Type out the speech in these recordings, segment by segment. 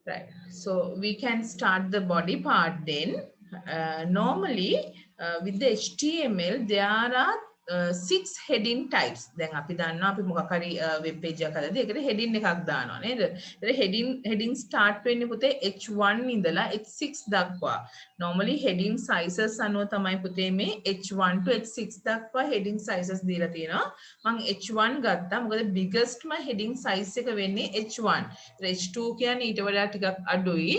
Right. So we can start the body part then. Normally, with the HTML, there are 6 heading types. Then අපි දන්නවා අපි මොකක් හරි web page එකක් හදද්දී ඒකට heading එකක් දානවා නේද? ඒතර heading start වෙන්නේ පුතේ H1 ඉඳලා H6 දක්වා. Normally heading sizes අනුව තමයි පුතේ මේ H1 to H6 දක්වා heading sizes දීලා තියෙනවා. මම H1 ගත්තා. මොකද biggest ම heading size එක වෙන්නේ H1. H2 කියන්නේ ඊට වඩා ටිකක් අඩුයි.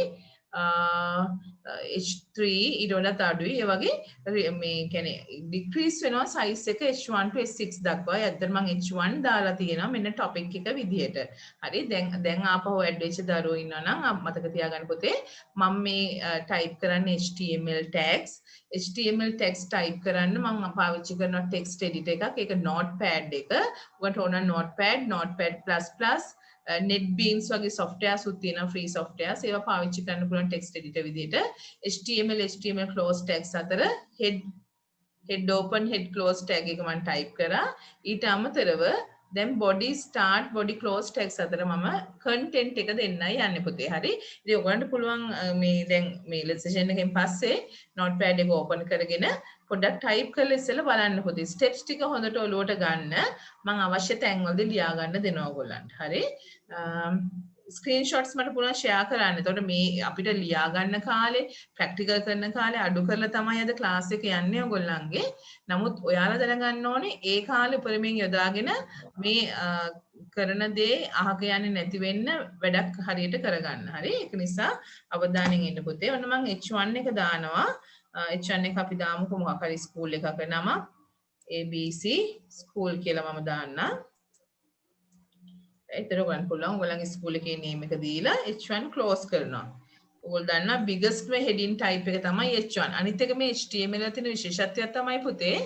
H3 ඊට වඩා අඩුයි. ඒ වගේ මේ කියන්නේ decrease වෙනවා size එක H1 to H6 දක්වා. ඇත්තට මම H1 දාලා තියෙනවා මෙන්න topic එක විදිහට. හරි දැන් ආපහු add වෙච්ච දරුවෝ ඉන්නවා නම් මතක තියාගන්න පොතේ මම මේ type කරන්නේ HTML tags. HTML text type කරන්න මම පාවිච්චි කරනවා text editor එකක්. ඒක notepad එක. ඔයාලට ඕන notepad++ NetBeans වගේ softwares උත් තියෙනවා free softwares ඒවා පාවිච්චි කරන්න පුළුවන් text editor විදිහට HTML close tags අතර head open head close tag එක මම type කරා ඊට අමතරව දැන් body start body close tags අතර මම content එක දෙන්නයි යන්නේ පුතේ හරි ඉතින් ඔයගොල්ලන්ට පුළුවන් මේ දැන් මේ lesson එකෙන් පස්සේ notepad එක open කරගෙන පොඩ්ඩක් type කරලා ඉස්සෙල්ලා බලන්න පුතේ steps ටික හොඳට ඔලුවට ගන්න මම අවශ්‍ය තැන්වලදී ලියා ගන්න දෙනවා ඔයගොල්ලන්ට හරි ස්ක්‍රීන්ෂොට්ස් මට පුළුවන් ෂෙයා කරන්න. එතකොට මේ අපිට ලියා ගන්න කාලේ ප්‍රැක්ටිකල් කරන කාලේ අඩු කරලා තමයි අද ක්ලාස් එක යන්නේ ඔයගොල්ලන්ගේ. නමුත් ඔයාලා දැනගන්න ඕනේ ඒ කාලේ උපරිමයෙන් යොදාගෙන මේ කරන දේ අහක යන්නේ නැති වෙන්න වැඩක් හරියට කරගන්න. හරි? ඒක නිසා අවධානයෙන් ඉන්න පුතේ. ඔන්න මම H1 එක දානවා. H1 එක අපි දාමුකෝ මොකක් හරි ස්කූල් එකක නම ABC ස්කූල් කියලා මම දාන්නම්. එතන ගන්න පුළුවන් ඔයගොල්ලන්ගේ ස්කූල් එකේ නේම් එක දීලා H1 close කරනවා. ඔයගොල්ලෝ දන්නා biggest මේ heading type එක තමයි H1. අනිත් එක මේ HTML වල තියෙන විශේෂත්වයක් තමයි පුතේ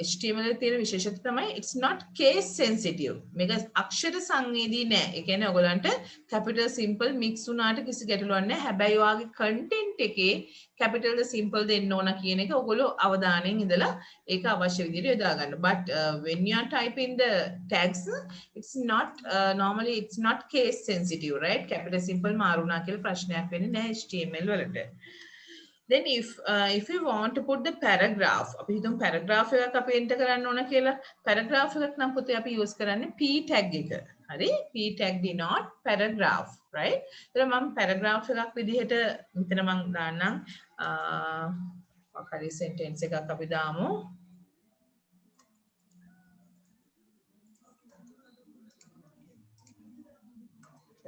HTML වල තියෙන විශේෂත්වය තමයි it's not case sensitive. මේක අක්ෂර සංවේදී නෑ. ඒ කියන්නේ ඔයගොල්ලන්ට capital simple mix වුණාට කිසි ගැටලුවක් නෑ. හැබැයි ඔයාගේ content එකේ capital ද simple දෙන්න ඕන කියන එක ඔයගොල්ලෝ අවධානයෙන් ඉඳලා ඒක අවශ්‍ය විදිහට යොදා ගන්න. But when you are typing the tags it's not normally it's not case sensitive, right? Capital simple මාරුණා කියලා ප්‍රශ්නයක් වෙන්නේ නෑ HTML වලට. Then if you want to put the paragraph අපි හිතමු paragraph එකක් අපි enter කරන්න ඕන කියලා paragraph එකක් නම් පුතේ අපි use කරන්නේ p tag එක. හරි? p tag denote paragraph, right? එතන මම paragraph එකක් විදිහට මෙතන මම දාන්නම් මොකක් හරි sentence එකක් අපි දාමු.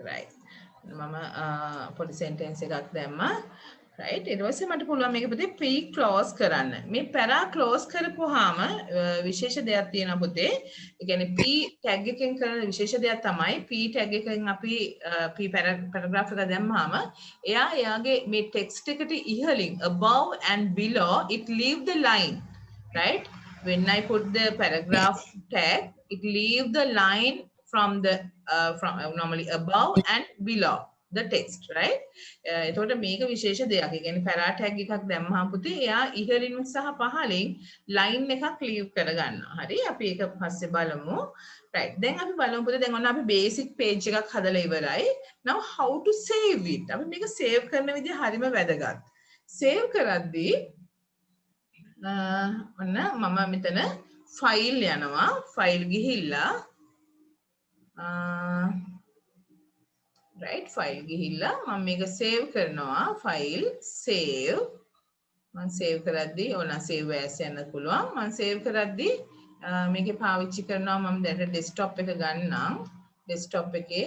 right. මම පොඩි sentence එකක් දැම්මා. right ඊට පස්සේ මට පුළුවන් මේක පුතේ p close කරන්න. මේ para close කරපුවාම විශේෂ දෙයක් තියෙනවා පුතේ. ඒ කියන්නේ p tag එකෙන් කරන විශේෂ දෙයක් තමයි p tag එකෙන් අපි p paragraph එක දැම්මාම එයාගේ මේ text එකට ඉහළින් above and below it leave the line, right? When I put the paragraph tag it leave the line from the from normally above and below the text, right? එතකොට මේක විශේෂ දෙයක්. ඒ කියන්නේ para tag එකක් දැම්මහම පුතේ එයා ඉහළින් සහ පහළින් line එකක් leave කරගන්නවා. හරි? අපි ඒක පස්සේ බලමු. right. දැන් අපි බලමු පුතේ දැන් ඔන්න අපි basic page එකක් හදලා ඉවරයි. now how to save it? අපි මේක save කරන විදිහ හරිම වැදගත්. save කරද්දී ඔන්න මම මෙතන file යනවා. file ගිහිල්ලා right file ගිහිල්ලා මම මේක save කරනවා file save මම save කරද්දී ඕන save as යන්න පුළුවන් මම save කරද්දී මේකේ පාවිච්චි කරනවා මම දැන් desktop එක ගන්නම් desktop එකේ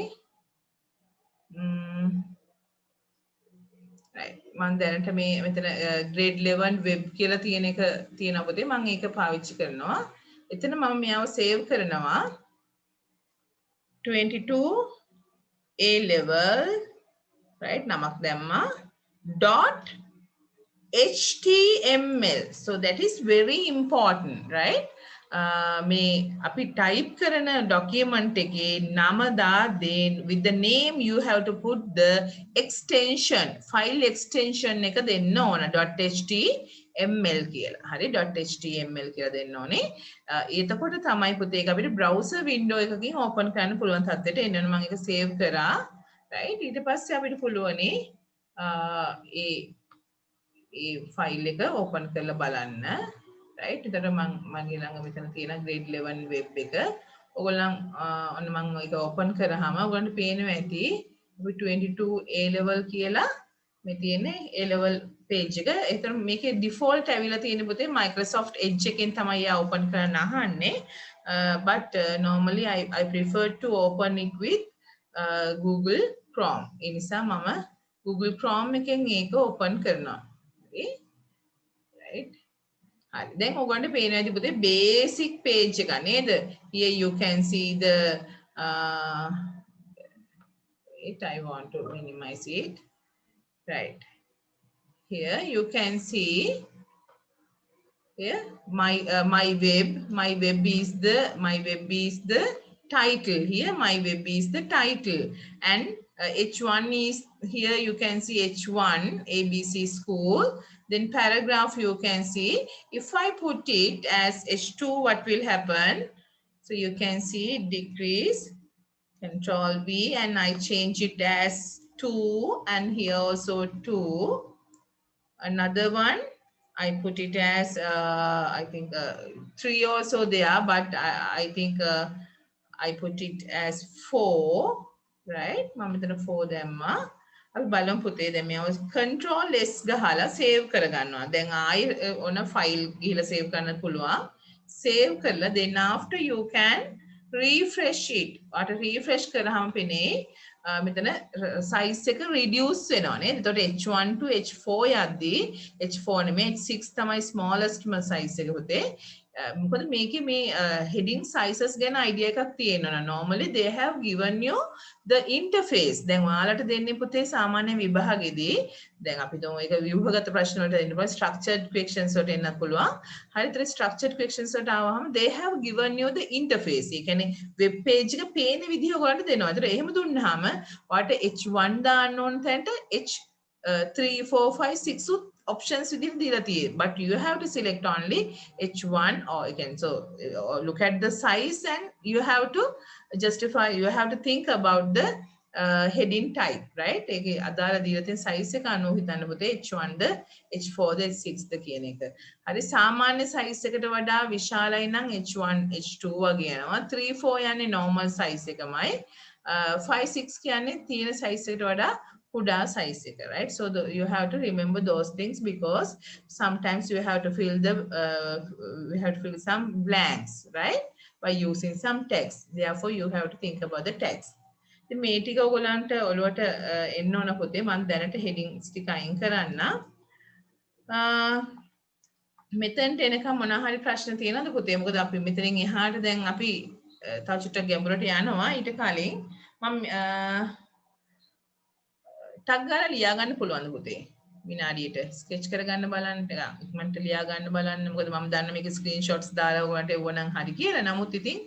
right මම දැනට මේ මෙතන grade 11 web කියලා තියෙන එක තියෙනවා පුතේ මම ඒක පාවිච්චි කරනවා එතන මම මෙයාව save කරනවා 22 A level, right? Namak damma dot HTML. So that is very important, right? මේ අපි type කරන document එකේ නම දාද්දී with the name you have to put the extension file extension එක දෙන්න ඕන .html කියලා. හරි .html කියලා දෙන්න ඕනේ. එතකොට තමයි පුතේ ඒක අපිට browser window එකකින් open කරන්න පුළුවන් තත්ත්වයට එන්න ඕන. මම ඒක save කරා. right ඊට පස්සේ අපිට පුළුවනි ඒ file එක open කරලා බලන්න. right එතකොට මගේ ළඟ මෙතන තියෙන grade 11 web එක ඔයගොල්ලන් ඔන්න මම ඒක open කරාම ඔයගොල්ලන්ට පේනවා ඇති අපි 22 A level කියලා මේ තියෙන්නේ A level page එක. ඒතර මේකේ default ඇවිල්ලා තියෙන පුතේ Microsoft Edge එකෙන් තමයි ආ open කරන්න අහන්නේ. But normally I prefer to open it with Google Chrome. ඒ නිසා මම Google Chrome එකෙන් ඒක open කරනවා. හරි right හරි දැන් ඔයගොල්ලන්ට පේනවා ඇති පුතේ basic page එක නේද? Here you can see the I want to minimize it. Right here you can see here my web is the title. Here my web is the title and H1 is here you can see H1 ABC school. Then paragraph you can see if I put it as H2 what will happen? So you can see decrease Control V and I change it as 2 and here also 2. Another one I put it as I think 3 also there but I think I put it as 4 right මම මෙතන 4 දැම්මා අපි බලමු පුතේ දැන් මේව control S ගහලා save කරගන්නවා දැන් ආයි ඔන file ගිහලා save කරන්න පුළුවන් save කරලා then after you can refresh it අට refresh කරාම පෙනේ මෙතන size එක reduce වෙනවා නේද එතකොට H1 to H4 යද්දී H4 නෙමෙයි H6 තමයි smallest size එක පුතේ මොකද මේකේ මේ heading sizes ගැන idea එකක් තියෙනවා normally they have given you the interface දැන් ඔයාලට දෙන්නේ පුතේ සාමාන්‍ය විභාගෙදී දැන් අපි තුමු ඒක විභාගගත ප්‍රශ්න වලට දෙන්න පුළුවන් structured questions වලට එන්න පුළුවන් හරියට structured questions වලට ආවම they have given you the interface ඒ කියන්නේ web page එක පේන විදිහ ඔයාලට දෙනවා ඒතර එහෙම දුන්නාම ඔයාලට H1 දාන්න ඕන තැනට H3 4 5 6 options within the but you have to select only H1 or again so look at the size and you have to justify you have to think about the heading type right ඒකේ අදාළ දීලා තියෙන size එක අනුව හිතන්න පුතේ H1 ද H4 ද H6 ද කියන එක. හරි සාමාන්‍ය size එකට වඩා විශාලයි නම් H1 H2 වගේ යනවා. 3 4 යන්නේ normal size එකමයි. 5 6 කියන්නේ තියෙන size එකට වඩා kuda size එක, right? So you have to remember those things because sometimes you have to fill the we have to fill some blanks, right? By using some text. Therefore, you have to think about the text. The මේ ටික ඔයගොල්ලන්ට ඔළුවට එන්න ඕන පුතේ මම දැනට headings ටික අයින් කරන්න. මෙතෙන්ට එනකම් මොනවා හරි ප්‍රශ්න තියෙනවද පුතේ? මොකද අපි මෙතනින් එහාට දැන් අපි තව චුට්ටක් ගැඹුරට යනවා. ඊට කලින් මම ටක් ගාලා ලියා ගන්න පුළුවන්ද පුතේ විනාඩියට ස්කෙච් කරගන්න බලන්න ටිකක් ඉක්මනට ලියා ගන්න බලන්න මොකද මම දන්න මේක ස්ක්‍රීන්ෂොට්ස් දාලා ඔයාලට එවනම් හරි කියලා නමුත් ඉතින්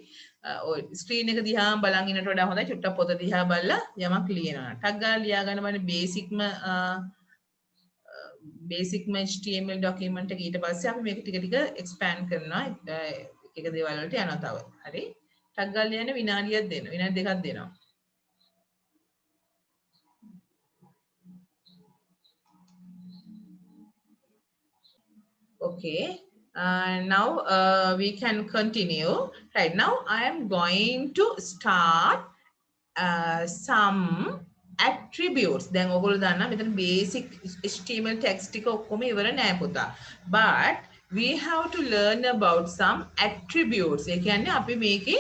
ඔය ස්ක්‍රීන් එක දිහා බලන් ඉන්නට වඩා හොඳයි චුට්ටක් පොත දිහා බලලා යමක් ලියනවා ටක් ගාලා ලියා ගන්න බලන්න බේසික්ම HTML document එක ඊට පස්සේ අපි මේක ටික ටික expand කරනවා එක දේවල් වලට යනවා තව හරි ටක් ගාලා ලියන්න විනාඩියක් දෙන්න විනාඩි දෙකක් දෙනවා Okay, now we can continue. Right now, I am going to start some attributes. Then ඔයගොල්ලෝ දන්නා මෙතන basic HTML text ටික ඔක්කොම ඉවර නෑ පුතා. But we have to learn about some attributes. ඒ කියන්නේ අපි මේකේ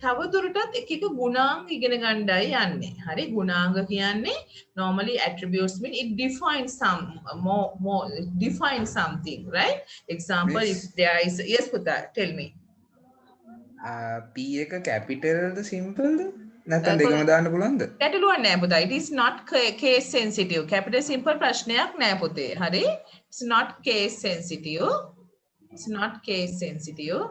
තව දුරටත් එක එක ගුණාංග ඉගෙන ගන්නයි යන්නේ. හරි ගුණාංග කියන්නේ normally attributes mean it defines some more it defines something, right? Example if there is yes puta tell me. P එක capital ද simple ද නැත්නම් දෙකම දාන්න පුළුවන්ද? ගැටලුවක් නෑ පුතා. It is not case sensitive. Capital simple ප්‍රශ්නයක් නෑ පුතේ. හරි? It's not case sensitive. It's not case sensitive.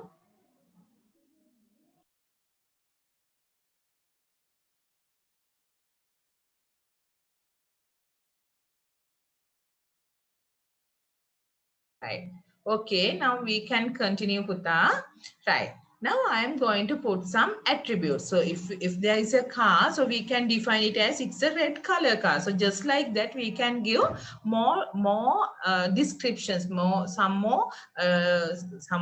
Right. Okay, now we can continue, Puta. Right. Now I am going to put some attributes. So if there is a car, so we can define it as it's a red color car. So just like that, we can give more descriptions, uh, some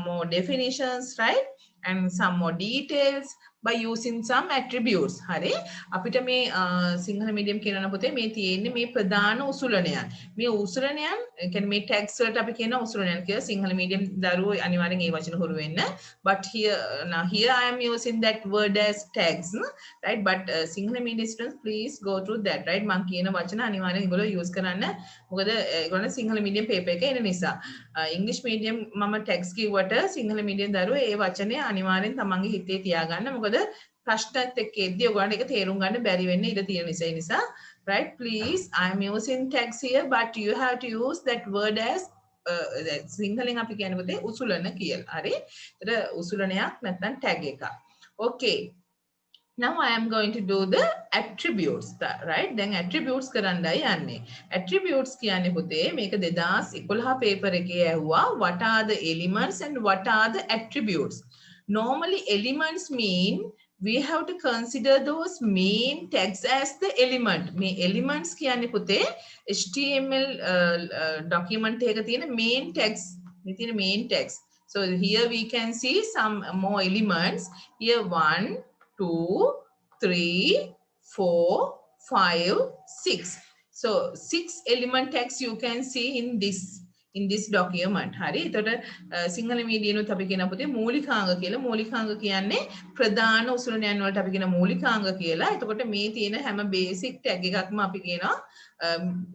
more definitions, right? And some more details by using some attributes. Hari. අපිට මේ Sinhala medium කියනවා පුතේ මේ තියෙන්නේ මේ ප්‍රධාන උසුලනයන්. මේ උසුලනයන් කියන්නේ මේ ටැග්ස් වලට අපි කියන උසුලනයන් කියලා සිංහල මීඩියම් දරුවෝ අනිවාර්යෙන් ඒ වචන හුරු වෙන්න. But here I am using that word as tags, right? But Sinhala medium students please go through that, right? මම කියන වචන අනිවාර්යෙන් ඒගොල්ලෝ use කරන්න. මොකද ඒගොල්ලෝ සිංහල මීඩියම් පේපර් එකේ එන නිසා. ඉංග්‍රීසි මීඩියම් මම tags කිව්වට සිංහල මීඩියම් දරුවෝ ඒ වචනේ අනිවාර්යෙන් තමන්ගේ හිතේ තියාගන්න. මොකද ප්‍රශ්නත් එක්ක එද්දී ඔයගොල්ලන්ට ඒක තේරුම් ගන්න බැරි වෙන්න ඉඩ තියෙන නිසා right? Please, I'm using tags here, but you have to use that word as සිංහලෙන් අපි කියන්නේ පුතේ උසුලන කියලා. හරි? ඒතර උසුලනයක් නැත්නම් tag එකක්. Okay. Now I am going to do the attributes, right? Then attributes කරන්නයි යන්නේ. Attributes කියන්නේ පුතේ මේක 2011 paper එකේ ඇහුවා what are the elements and what are the attributes. Normally elements mean we have to consider those main tags as the element. මේ elements කියන්නේ පුතේ HTML document එකක තියෙන main tags. මේ තියෙන main tags. So here we can see some more elements. Here 1, 2, 3, 4, 5, 6. So 6 element tags you can see in this document. හරි. එතකොට සිංහල මීඩියනුත් අපි කියන පුතේ මූලිකාංග කියලා. මූලිකාංග කියන්නේ ප්‍රධාන උසුලනයන් වලට අපි කියන මූලිකාංග කියලා. එතකොට මේ තියෙන හැම බේසික් ටැග් එකක්ම අපි කියනවා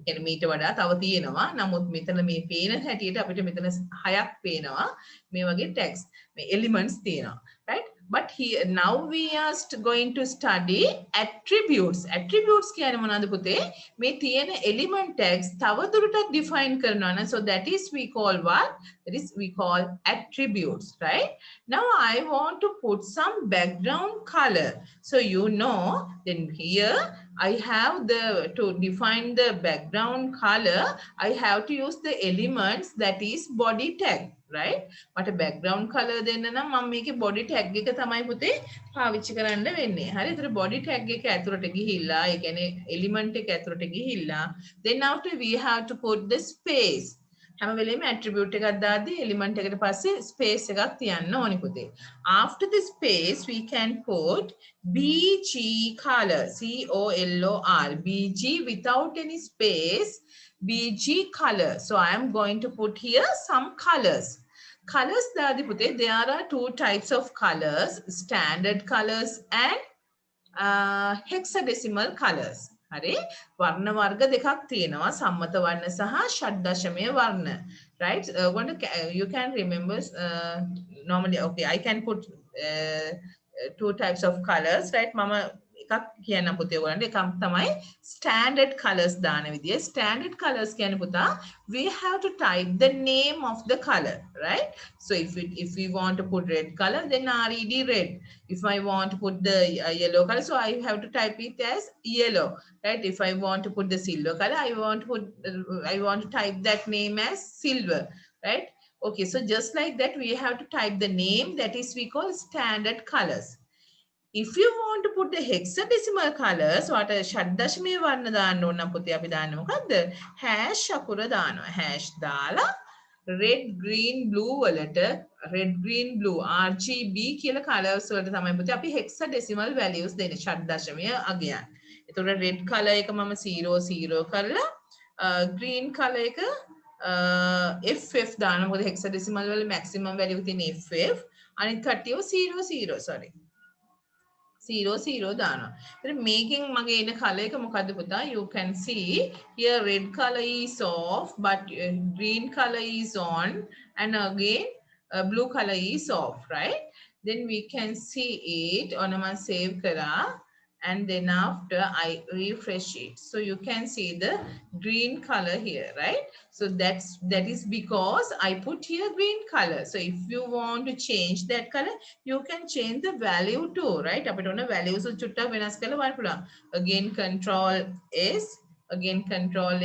يعني මීට වඩා තව තියෙනවා. නමුත් මෙතන මේ පේන හැටියට අපිට මෙතන 6ක් පේනවා. මේ වගේ tags මේ elements තියෙනවා. Right? But here now we are going to study attributes. Attributes කියන්නේ මොනවද පුතේ? මේ තියෙන element tags තවදුරටත් define කරනවා නම් so that is we call what? That is we call attributes, right? Now I want to put some background color. So you know then here I have to define the background color, I have to use the elements that is body tag. Right? මට background color දෙන්න නම් මම මේකේ body tag එක තමයි පුතේ පාවිච්චි කරන්න වෙන්නේ. හරි. ඒතර body tag එක ඇතුළට ගිහිල්ලා, ඒ කියන්නේ element එක ඇතුළට ගිහිල්ලා, then after we have to put the space. හැම වෙලේම attribute එකක් දාද්දී element එකට පස්සේ space එකක් තියන්න ඕනි පුතේ. After the space we can put BG color, COLOR, BG without any space, BG color. So I am going to put here some colors. Colors දාදී පුතේ there are two types of colors, standard colors and hexadecimal colors. හරි. වර්ණ වර්ග දෙකක් තියෙනවා. සම්මත වර්ණ සහ ෂඩ්දශමීය වර්ණ. Right? You can remember normally okay I can put two types of colors, right? මම එකක් කියන්න පුතේ ඔයගොල්ලන්ට. එකක් තමයි standard colors දාන විදිය. Standard colors කියන්නේ පුතා we have to type the name of the color, right? So if we want to put red color, then red red. If I want to put the yellow color, so I have to type it as yellow, right? If I want to put the silver color, I want to type that name as silver, right? Okay, so just like that we have to type the name that is we call standard colors. If you want to put the hexadecimal colors, what ෂඩ්දශමීය වර්ණ දාන්න ඕන නම් පුතේ අපි දාන්නේ මොකද්ද? hash අකුර දානවා. hash දාලා red green blue වලට red green blue RGB කියලා colors වලට තමයි පුතේ අපි hexadecimal values දෙන්නේ ෂඩ්දශමීය අගයන්. එතකොට red color එක මම 00 කරලා green color එක FF දානවා. මොකද hexadecimal වල maximum value තියෙන FF. අනිත් කට්ටියව 00 sorry. 00 දානවා. ඉතින් මේකෙන් මගේ එන color එක මොකද්ද පුතා? You can see here red color is off but green color is on and again blue color is off, right? Then we can see it ඔනම save කරා and then after I refresh it. So you can see the green color here, right? So that is because I put here green color. So if you want to change that color, you can change the value too, right? අපිට ඕන values චුට්ටක් වෙනස් කරලා බලන්න පුළුවන්. Again control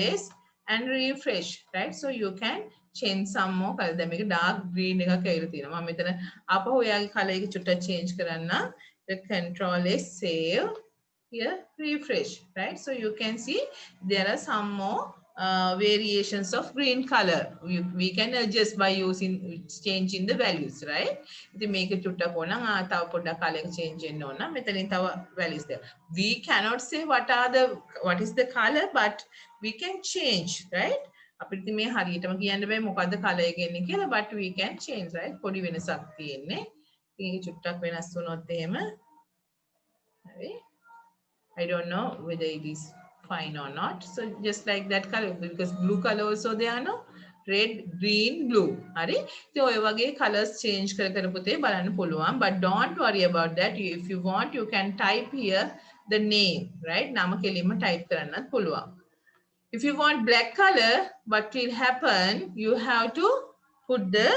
S and refresh, right? So you can change some more color. දැන් මේක dark green එකක් ඇවිල්ලා තියෙනවා. මම මෙතන ආපහු ඔයාගේ color එක චුට්ටක් change කරන්න. The control is save. Here refresh, right? So you can see there are some more variations of green color. We can adjust by using changing the values, right? ඉතින් මේක චුට්ටක් ඕන නම් තව පොඩ්ඩක් color එක change වෙන්න ඕන නම් මෙතනින් තව values there. We cannot say what is the color, but we can change, right? අපිට මේ හරියටම කියන්න බෑ මොකද්ද color එක එන්නේ කියලා, but we can change, right? පොඩි වෙනසක් තියෙන්නේ. ඉතින් ඒක චුට්ටක් වෙනස් වුණොත් එහෙම හරි. I don't know whether it is fine or not. So just like that color, because blue color also there no, red, green, blue. Hari. So ඔය වගේ colors change කර පුතේ බලන්න පුළුවන්. But don't worry about that. If you want, you can type here the name, right? නම කෙලින්ම type කරන්නත් පුළුවන්. If you want black color, what will happen? You have to put the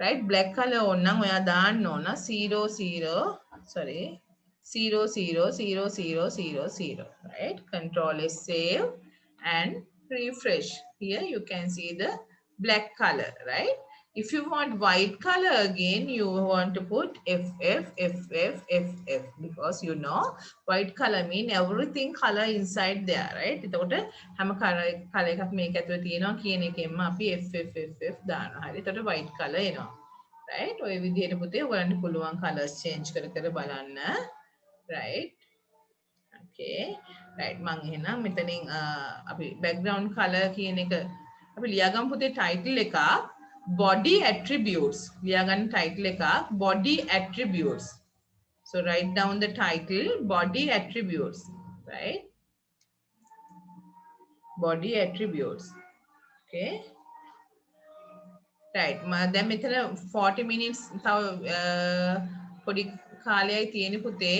right black color on නම් ඔයා දාන්න ඕන 000000, right? Control is save and refresh. Here you can see the black color, right? If you want white color again, you want to put FF, because you know white color mean everything color inside there, right? එතකොට හැම color එකක් මේක ඇතුලේ තියෙනවා කියන එකෙන්ම අපි FF දානවා. හරි. එතකොට white color එනවා. Right? ඔය විදිහට පුතේ ඔයගලන්ට පුළුවන් colors change කර බලන්න. Right? Okay. Right. මම එහෙනම් මෙතනින් අපි background color කියන එක අපි ලියාගමු පුතේ title එක body attributes. ලියාගන්න title එක body attributes. So write down the title body attributes, right? Body attributes. Okay. Right. දැන් මෙතන 40 minutes තව පොඩි කාලයයි තියෙන පුතේ.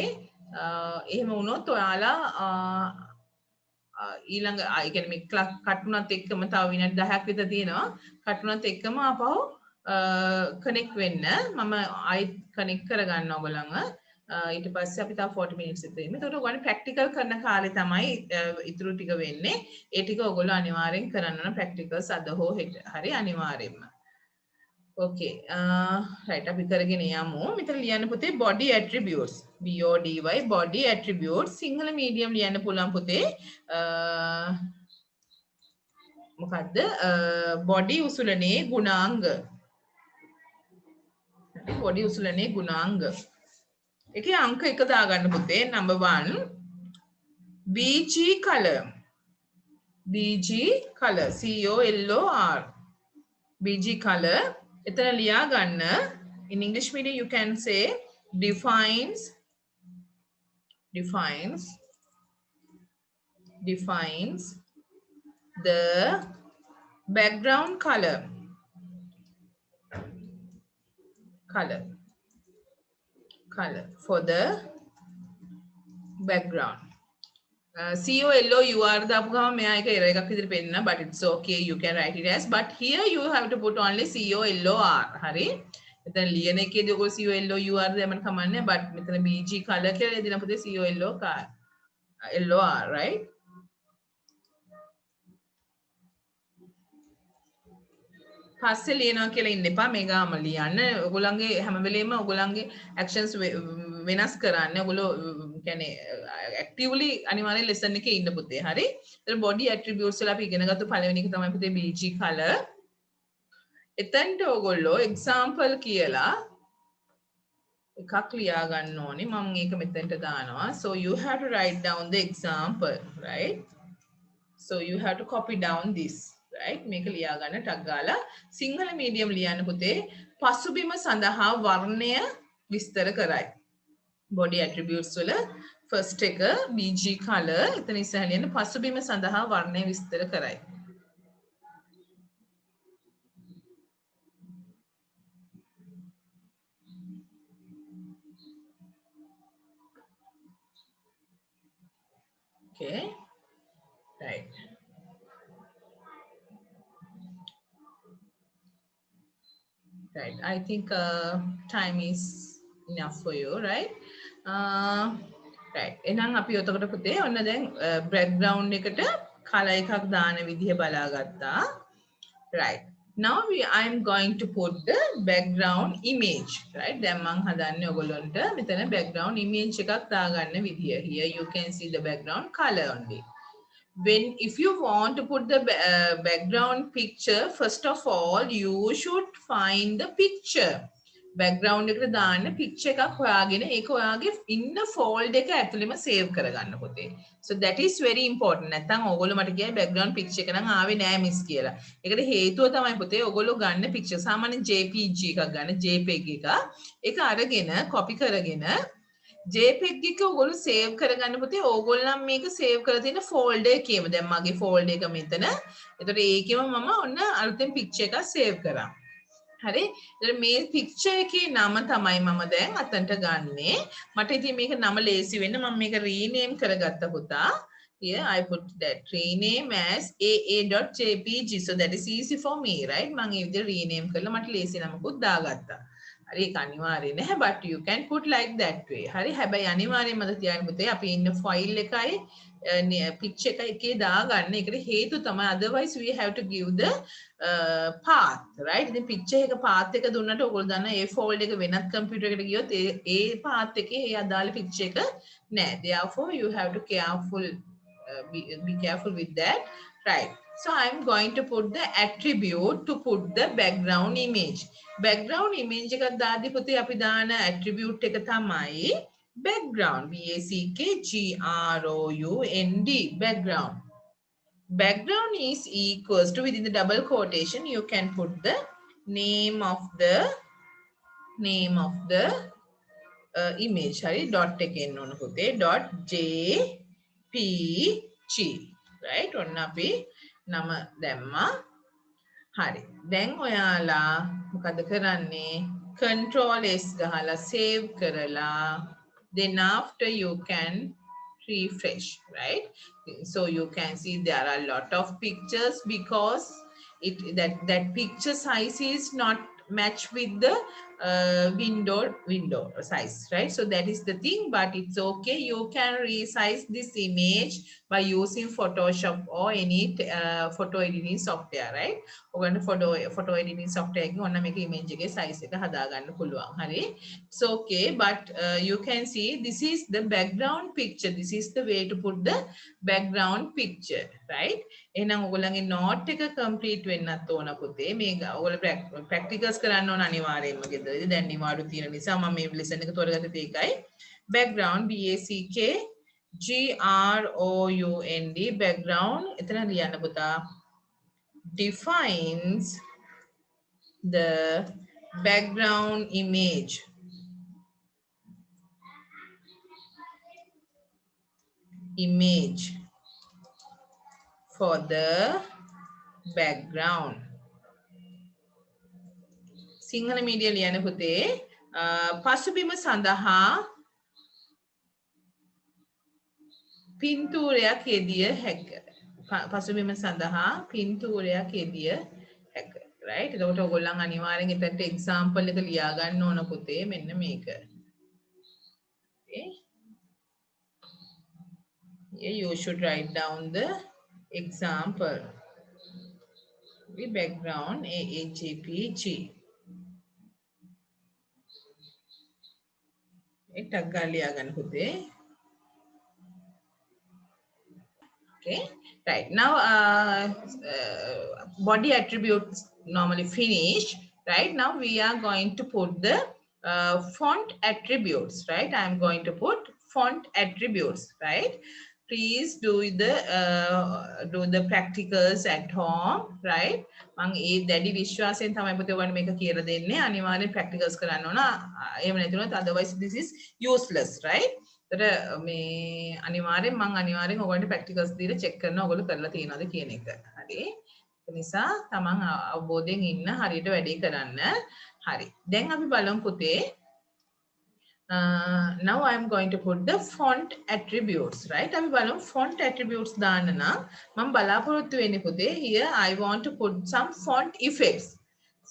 එහෙම වුණොත් ඔයාලා ඊළඟ ඒ කියන්නේ මේ කටුණත් එක්කම තව විනාඩි 10ක් විතර තියෙනවා. කටුණත් එක්කම ආපහු කනෙක්ට් වෙන්න මම ආයි කනෙක්ට් කරගන්න ඔයගොල්ලන්ව. ඊට පස්සේ අපි තව 40 minutes විතර ඉන්නේ. ඒකට ඔයගොල්ලෝ ප්‍රැක්ටිකල් කරන කාලේ තමයි ඉතුරු ටික වෙන්නේ. ඒ ටික ඔයගොල්ලෝ අනිවාර්යෙන් කරන්න ඕන ප්‍රැක්ටිකල්ස් අද හෝ හෙට. හරි අනිවාර්යෙන්ම. Okay, right. අපි කරගෙන යමු. මෙතන ලියන්න පුතේ body attributes. BODY body attributes. Sinhala medium ලියන්න පුළුවන් පුතේ. මොකද්ද? body උසුලනේ ගුණාංග. body උසුලනේ ගුණාංග. ඒකේ අංක 1 දාගන්න පුතේ. number 1 BG color. BG color. COLOR. BG color. එතන ලියා ගන්න. In English medium you can say defines the background color for the background. COLOUR දාපු ගමන් මෙයා එක error එකක් විදිහට පෙන්නන, but it's okay, you can write it as, but here you have to put only COLOR. හරි. මෙතන ලියන එකේදී ඔයගොල්ලෝ COLOUR දැම්මම කමන්නේ, but මෙතන BG color කියලා දෙන පුතේ COLOR, right? පස්සේ ලියනවා කියලා ඉන්න එපා, මේ ගාම ලියන්න. ඔයගොල්ලන්ගේ හැම වෙලේම ඔයගොල්ලන්ගේ actions වෙනස් කරන්න. ඔයගොල්ලෝ කියන්නේ actively අනිවාර්යෙන් lesson එකේ ඉන්න පුතේ. හරි. ඒතර body attributes වල අපි ඉගෙන ගත්ත පළවෙනි එක තමයි පුතේ BG color. එතනට ඔයගොල්ලෝ example කියලා එකක් ලියා ගන්න ඕනේ. මම ඒක මෙතනට දානවා. So you have to write down the example, right? So you have to copy down this. Right? මේක ලියා ගන්න ටක් ගාලා සිංහල මීඩියම් ලියන්න පුතේ පසුබිම සඳහා වර්ණය විස්තර කරයි. body attributes වල first එක BG color එතන ඉස්සරහ ලියන්න පසුබිම සඳහා වර්ණය විස්තර කරයි. Okay. Right. Right. I think time is enough for you, right? Right. එහෙනම් අපි ඔතකොට පුතේ ඔන්න දැන් background එකට color එකක් දාන විදිහ බලාගත්තා. Right. Now I'm going to put the background image, right? දැන් මං හදන්නේ ඔයගොල්ලන්ට මෙතන background image එකක් දාගන්න විදිය. Here you can see the background color only. When if you want to put the background picture, first of all you should find the picture. background එකට දාන්න picture එකක් හොයාගෙන ඒක ඔයාගේ ඉන්න folder එක ඇතුළෙම save කරගන්න පුතේ. So that is very important. නැත්නම් ඕගොල්ලෝ මට කියයි background picture එක නම් ආවේ නෑ මිස් කියලා. ඒකට හේතුව තමයි පුතේ ඕගොල්ලෝ ගන්න picture සාමාන්‍ය JPG එකක් ගන්න JPEG එක. ඒක අරගෙන copy කරගෙන JPEG එක ඔයගොල්ලෝ save කරගන්න පුතේ ඕගොල්ලෝ නම් මේක save කරලා තියෙන folder එකේම දැන් මගේ folder එක මෙතන. එතකොට ඒකෙම මම ඔන්න අලුතෙන් picture එකක් save කරා. හරි එතකොට මේ picture එකේ නම තමයි මම දැන් අතන්ට ගන්නෙ. මට ඉතින් මේක නම ලේසි වෙන්න මම මේක rename කරගත්ත පුතා. Here I put that rename as aa.jpg, so that is easy for me, right? මම ඒ විදිහට rename කරලා මට ලේසි නමකුත් දාගත්තා. හරි ඒක අනිවාර්ය නැහැ, but you can put like that way. හරි හැබැයි අනිවාර්යයෙන්ම මම තියාගන්න පුතේ අපි ඉන්න file එකයි picture එකේ දාගන්න. ඒකට හේතු තමයි otherwise we have to give the path, right? ඉතින් picture එක path එක දුන්නට ඔයගොල්ලෝ දන්නා ඒ folder එක වෙනත් computer එකකට ගියොත් ඒ path එකේ ඒ අදාළ picture එක නැහැ. Therefore you have to be careful with that, right? So I'm going to put the attribute to put the background image. Background image එකක් දාද්දි පුතේ අපි දාන attribute එක තමයි background. background background. Background is equals to, within the double quotation you can put the name of the image. Hari dot එකෙන් ඕන පුතේ dot jpg, right? ඔන්න අපි නම දැම්මා. හරි දැන් ඔයාලා මොකද කරන්නේ control s ගහලා save කරලා then after you can refresh, right? So you can see there are a lot of pictures because that picture size is not match with the window size, right? So that is the thing, but it's okay. You can resize this image by using Photoshop or any photo editing software, right? ඔයගොල්ලන්ට photo editing software එකකින් ඔන්න මේක image එකේ size එක හදා ගන්න පුළුවන්. හරි. It's okay, but you can see this is the background picture. This is the way to put the background picture, right? එහෙනම් ඔයගොල්ලන්ගේ note එක complete වෙන්නත් ඕන පුතේ. මේක ඔයගොල්ලෝ practicals කරන්න ඕන අනිවාර්යයෙන්ම ගෙදරදී. දැන් නිවාඩු තියෙන නිසා මම මේ lesson එක තෝරගත්තේ ඒකයි. background background background එතන ලියන්න පුතා defines the background image for the background. Sinhala media ලියන්න පුතේ පසුබිම සඳහා පින්තූරයක් යෙදිය හැක. පසුබිම සඳහා පින්තූරයක් යෙදිය හැක, right? එතකොට ඔයගොල්ලන් අනිවාර්යෙන් එතනට example එක ලියා ගන්න ඕන පුතේ මෙන්න මේක. Okay. Here you should write down the example. The background AAJPG. එකක් ගන්න ලියා ගන්න පුතේ. Okay, right now body attributes normally finish, right? Now we are going to put the font attributes, right? I am going to put font attributes, right? Please do the practicals at home, right? මම ඒ දැඩි විශ්වාසයෙන් තමයි පුතේ ඔයගොල්ලෝ මේක කියලා දෙන්නේ. අනිවාර්යෙන් practicals කරන්න ඕන. එහෙම නැතුනොත් otherwise this is useless, right? මේ අනිවාර්යෙන් මම අනිවාර්යෙන් ඔයගොල්ලන්ට practicals දීලා check කරනවා ඔයගොල්ලෝ කරලා තියෙනවද කියන එක. හරි. ඒ නිසා තමන් අවබෝධයෙන් ඉන්න හරියට වැඩේ කරන්න. හරි. දැන් අපි බලමු පුතේ. Now I am going to put the font attributes, right? අපි බලමු font attributes දාන්න නම් මම බලාපොරොත්තු වෙන්නේ පුතේ here I want to put some font effects.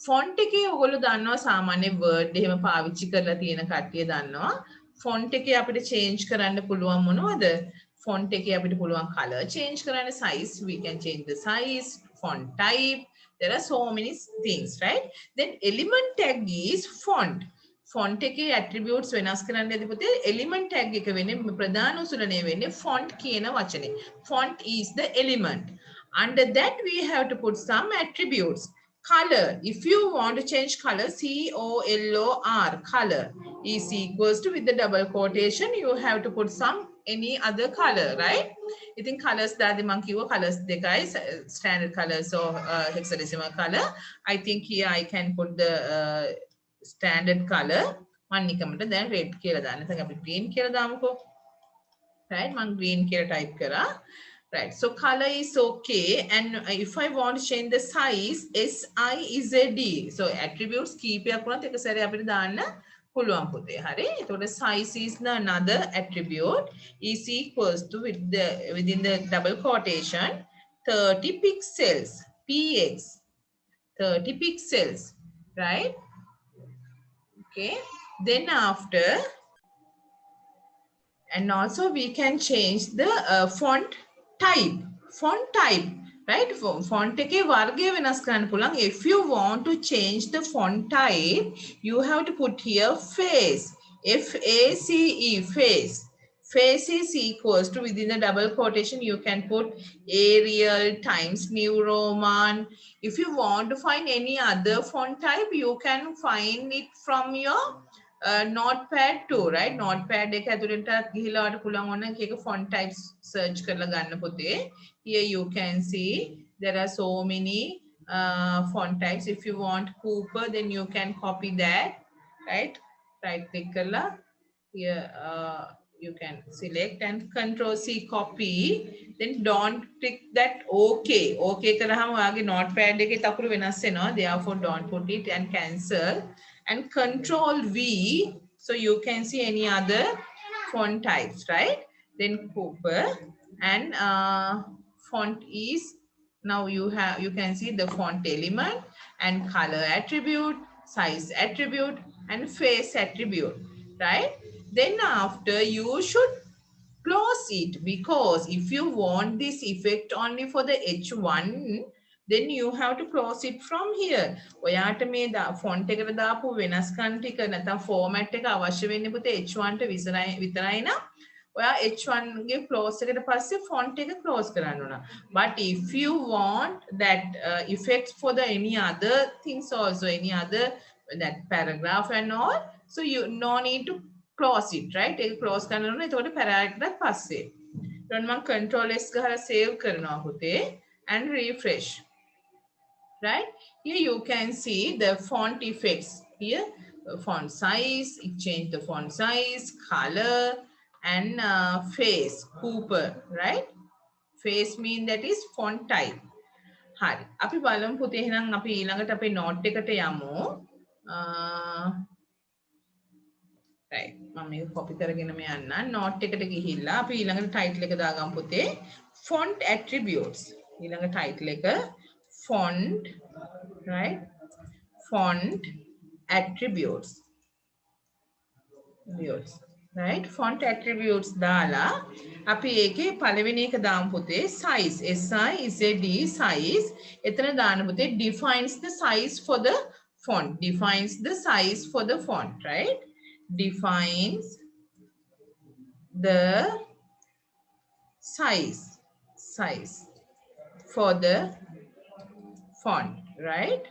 font එකේ ඔයගොල්ලෝ දන්නවා සාමාන්‍ය word එහෙම පාවිච්චි කරලා තියෙන කට්ටිය දන්නවා. font එකේ අපිට change කරන්න පුළුවන් මොනවද? font එකේ අපිට පුළුවන් color change කරන්න, size we can change the size, font type, There are so many things, right? Then element tag is font. Font එකේ attributes වෙනස් කරන්නදී පුතේ element tag එක වෙන්නේ ප්‍රධාන උසුලනේ වෙන්නේ font කියන වචනේ. Font is the element. Under that we have to put some attributes. Color, if you want to change color, color, color is equals to, with the double quotation, you have to put some any other color, right? You think colors that the monkey were colors, the guys, standard colors or hexadecimal color. I think here I can put the standard color. Then red කියලා දාන්න. නැත්නම් අපි green කියලා දාමුකෝ. Right? මම green කියලා type කරා. Right, so color is okay, and if I want to change the size, SIZD, so attributes කීපයක් වුණත් එක සැරේ අපිට දාන්න පුළුවන් පුතේ. හරි. එතකොට size is the another attribute is equals to, within the double quotation, 30 pixels, px, 30 pixels, right? Okay, then after, and also we can change the font type, right? Font එකේ වර්ගය වෙනස් කරන්න පුළුවන්. If you want to change the font type, you have to put here face, FACE, face. Face is equals to, within the double quotation, you can put Arial times New Roman. If you want to find any other font type, you can find it from your notepad too, right? Notepad එක ඇතුළට ගිහිලා ඔයාලට පුළුවන් ඕන එක font types search කරලා ගන්න පුතේ. Here you can see there are so many font types. If you want Cooper, then you can copy that, right? Right click කරලා here you can select and control C copy. Then don't click that okay. Okay කරාම ඔයාගේ notepad එකේ තකුළු වෙනස් වෙනවා. Therefore don't put it and cancel. And control V, so you can see any other font types, right? Then Cooper, and font is, now you can see the font element and color attribute, size attribute, and face attribute, right? Then after, you should close it, because if you want this effect only for the H1, then you have to close it from here. ඔයාට මේ font එකට දාපු වෙනස්කම් ටික නැත්නම් format එක අවශ්‍ය වෙන්නේ පුතේ H1 ට විතරයි නම් ඔයා H1 ගේ close එකට පස්සේ font එක close කරන්න ඕන. But if you want that effects for the any other things also, any other that paragraph and all, so you no need to close it, right? ඒක close කරන්න ඕන. එතකොට paragraph පස්සේ. ඊට මම control S ගහලා save කරනවා පුතේ and refresh. Right, here you can see the font effects. Here font size, it changed the font size, color, and face, Cooper, right? Face mean that is font type. හරි, අපි බලමු පුතේ. එහෙනම් අපි ඊළඟට අපේ note එකට යමු. right, මම මේක copy කරගෙන මේ යන්න. note එකට ගිහිල්ලා අපි ඊළඟට title එක දාගමු පුතේ. Font attributes. ඊළඟ title එක font, right? Font attributes, right? Font attributes දාලා අපි ඒකේ පළවෙනි එක දාමු පුතේ size, SIZD, size. එතන දාන්න පුතේ defines the size for the font, defines the size for the font, right? Defines the size for the font, right?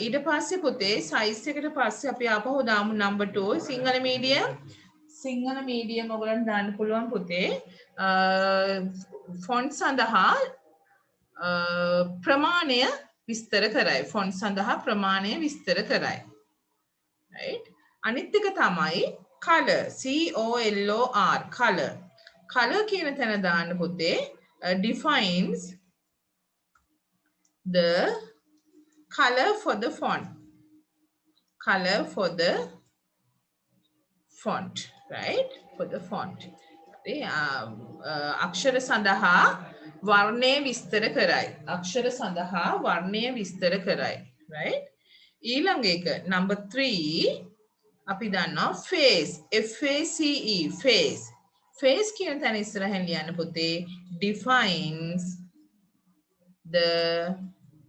ඊට පස්සේ පුතේ size එකට පස්සේ අපි ආපහු දාමු number 2 සිංහල medium ඔයගලන්ට දාන්න පුළුවන් පුතේ font සඳහා ප්‍රමාණය විස්තර කරයි, font සඳහා ප්‍රමාණය විස්තර කරයි, right? අනිත් එක තමයි color, color කියන තැන දාන්න පුතේ defines the color for the font, right? For the font. අක්ෂර සඳහා වර්ණය විස්තර කරයි, right? ඊළඟ එක number 3 අපි දන්නවා face, FACE, face කියන තැන ඉස්සරහින් ලියන්න පුතේ defines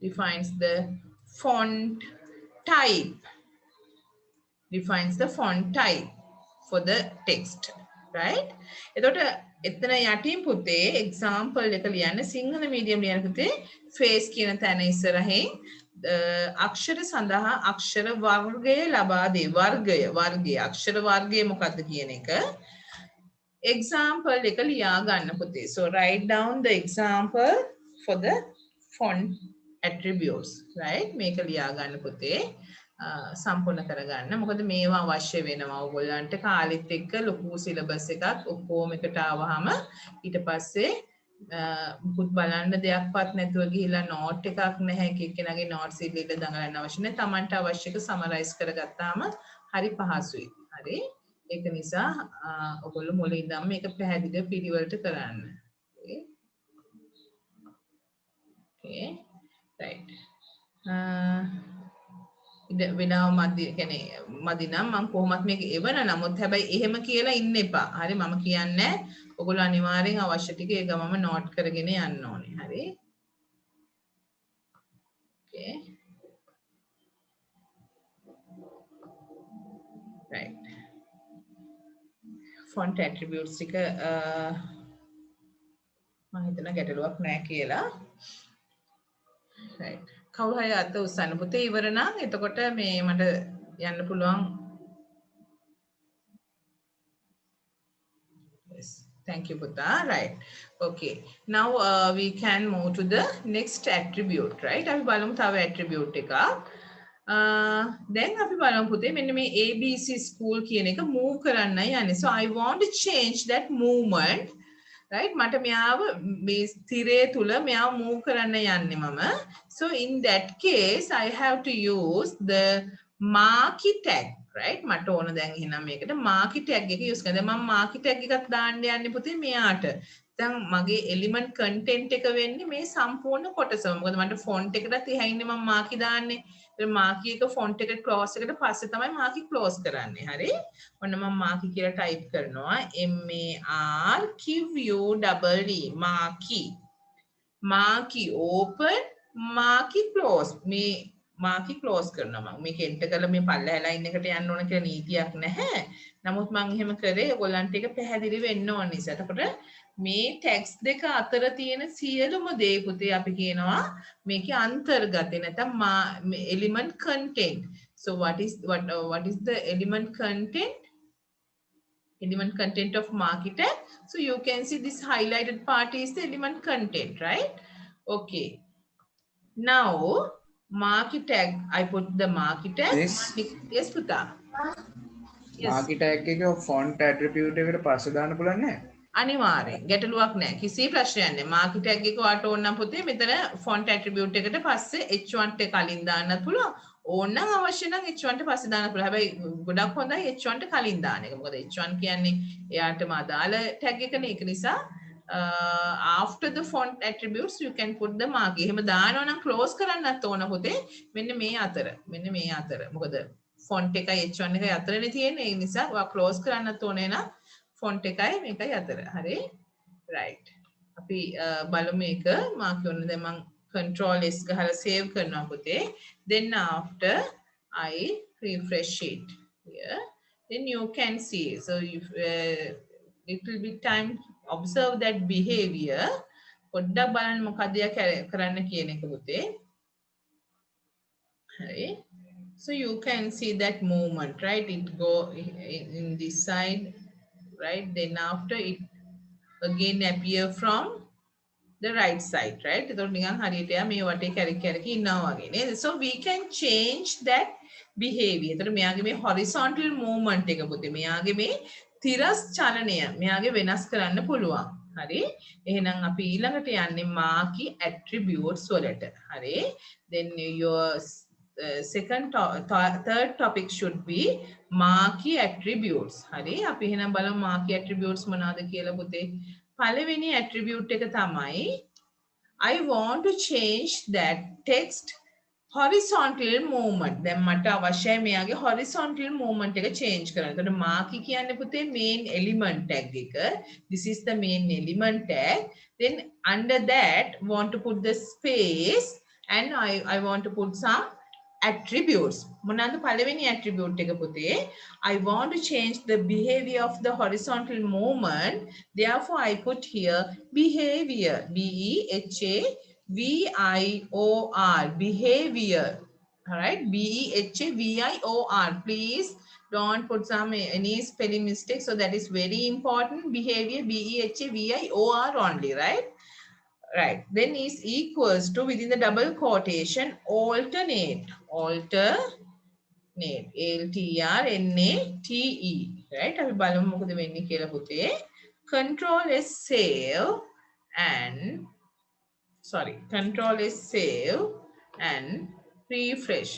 defines the font type, defines the font type for the text, right? එතකොට එතන යටින් පුතේ example එක ලියන්න සිංහල medium ලියන පුතේ face කියන තැන ඉස්සරහින් අක්ෂර සඳහා අක්ෂර වර්ගය ලබා දේ වර්ගය අක්ෂර වර්ගය මොකක්ද කියන එක example එක ලියා ගන්න පුතේ. So write down the example for the font attributes, right? මේක ලියා ගන්න පුතේ. සම්පූර්ණ කරගන්න. මොකද මේවා අවශ්‍ය වෙනවා ඔයගොල්ලන්ට කාලෙත් එක්ක ලොකු සිලබස් එකක් ඔක්කොම එකට ආවහම ඊට පස්සේ මුකුත් බලන්න දෙයක්වත් නැතුව ගිහිල්ලා නෝට් එකක් නැහැ එක එක්කෙනාගේ නෝට්ස් ඉල්ලීට දඟලන්න අවශ්‍ය නැහැ. Tamanට අවශ්‍ය එක සමරයිස් කරගත්තාම හරි පහසුයි. හරි? ඒක නිසා ඔයගොල්ලෝ මුලින් ඉඳන් මේක පැහැදිලිව පිළිවෙලට කරන්න. Okay. Right. වෙනව මදි කියන්නේ මදි නම් මම කොහොමත් මේක එවන නමුත් හැබැයි එහෙම කියලා ඉන්න එපා. හරි මම කියන්නේ ඔයගොල්ලෝ අනිවාර්යෙන් අවශ්‍ය ටික ඒ ගමම නෝට් කරගෙන යන්න ඕනේ. හරි. Okay. Right. Font attributes එක මම හිතන ගැටලුවක් නැහැ කියලා. Right. කවුරු හරි අත උස්සන්න පුතේ ඉවර නම් එතකොට මේ මට යන්න පුළුවන්. Yes, thank you පුතා. Right. Okay, now we can move to the next attribute, right? අපි බලමු තව attribute එකක්. දැන් අපි බලමු පුතේ මෙන්න මේ ABC school කියන එක move කරන්නයි යන්නේ. So I want to change that movement, right? මට මෙයාව මේ ස්ථිරය තුල මෙයාව move කරන්න යන්නේ මම. So in that case I have to use the marquee tag, right? මට ඕන දැන් එහෙනම් මේකට marquee tag එක use කරන්න. මම marquee tag එකක් දාන්න යන්නේ පුතේ මෙයාට. දැන් මගේ element content එක වෙන්නේ මේ සම්පූර්ණ කොටසම. මොකද මට font එකටත් එහා ඉන්නේ මම marquee දාන්නේ. ඒ marquee එක font එකට close එකට පස්සේ තමයි marquee close කරන්නේ. හරි? ඔන්න මම marquee කියලා type කරනවා. MARQUE marquee. marquee open, marquee close. මේ marquee close කරනවා. මම මේක enter කරලා මේ පල්ලෙහා line එකට යන්න ඕන කියලා නීතියක් නැහැ. නමුත් මම එහෙම කරේ ඔයගොල්ලන්ට ඒක පැහැදිලි වෙන්න ඕන නිසා. එතකොට මේ text දෙක අතර තියෙන සියලුම දේ පුතේ අපි කියනවා මේකේ අන්තර්ගතය නැත්නම් element content. So what is the element content? Element content of marquee tag. So you can see this highlighted part is the element content, right? Okay. Now marquee tag, I put the marquee tag. Yes puta. Yes. Marquee tag එක font attribute එකට පස්සේ දාන්න පුළුවන් නෑ. අනිවාර්යෙන් ගැටලුවක් නැහැ. කිසි ප්‍රශ්නයක් නැහැ. marquee tag එක වාට ඕන නම් පුතේ මෙතන font attribute එකට පස්සේ h1 ට කලින් දාන්නත් පුළුවන්. ඕනනම් අවශ්‍ය නම් h1 ට පස්සේ දාන්න පුළුවන්. හැබැයි ගොඩක් හොඳයි h1 ට කලින් දාන එක. මොකද h1 කියන්නේ එයාටම අදාළ tag එකනේ. ඒක නිසා after the font attributes you can put the marquee. එහෙම දානවා නම් close කරන්නත් ඕන පුතේ. මෙන්න මේ අතර. මොකද font එකයි h1 එකයි අතරනේ තියෙන්නේ. ඒ නිසා ඔයා close කරන්නත් ඕනේ නම් font එකයි මේකයි අතර. හරි? right. අපි බලමු මේක marquee ඔන්න දැන් මම control S ගහලා save කරනවා පුතේ. Then after I refresh it here, then you can see. So if it will be time observe that behavior. පොඩ්ඩක් බලන්න මොකද කරන්න කියන එක පුතේ. හරි? So you can see that movement, right? It go in this side, right? Then after it again appear from the right side, right? එතකොට නිකන් හරියට යා මේ වටේ කැරකි ඉන්නවා වගේ නේද? So we can change that behavior. එතකොට මෙයාගේ මේ horizontal movement එක පුතේ මෙයාගේ මේ තිරස් චලනය මෙයාගේ වෙනස් කරන්න පුළුවන්. හරි? එහෙනම් අපි ඊළඟට යන්නේ marquee attributes වලට. හරි? Then your third topic should be marquee attributes. හරි? අපි එහෙනම් බලමු marquee attributes මොනවාද කියලා පුතේ. පළවෙනි attribute එක තමයි I want to change that text horizontal movement. දැන් මට අවශ්‍යයි මෙයාගේ horizontal movement එක change කරන්න. එතකොට marquee කියන්නේ පුතේ main element tag එක. This is the main element tag. Then under that want to put the space and I want to put some attributes. මොනවාද පළවෙනි attribute එක පුතේ? I want to change the behavior of the horizontal movement. Therefore, I put here behavior. B-E-H-A-V-I-O-R. Behavior. All right. B-E-H-A-V-I-O-R. Please don't put any spelling mistake. So that is very important. Behavior. B-E-H-A-V-I-O-R only. Right. Right. Then is equals to within the double quotation alternate. Alternate. A-L-T-R-N-A-T-E. Right. අපි බලමු මොකද වෙන්නේ කියලා පුතේ. Control S save and Control S save and refresh.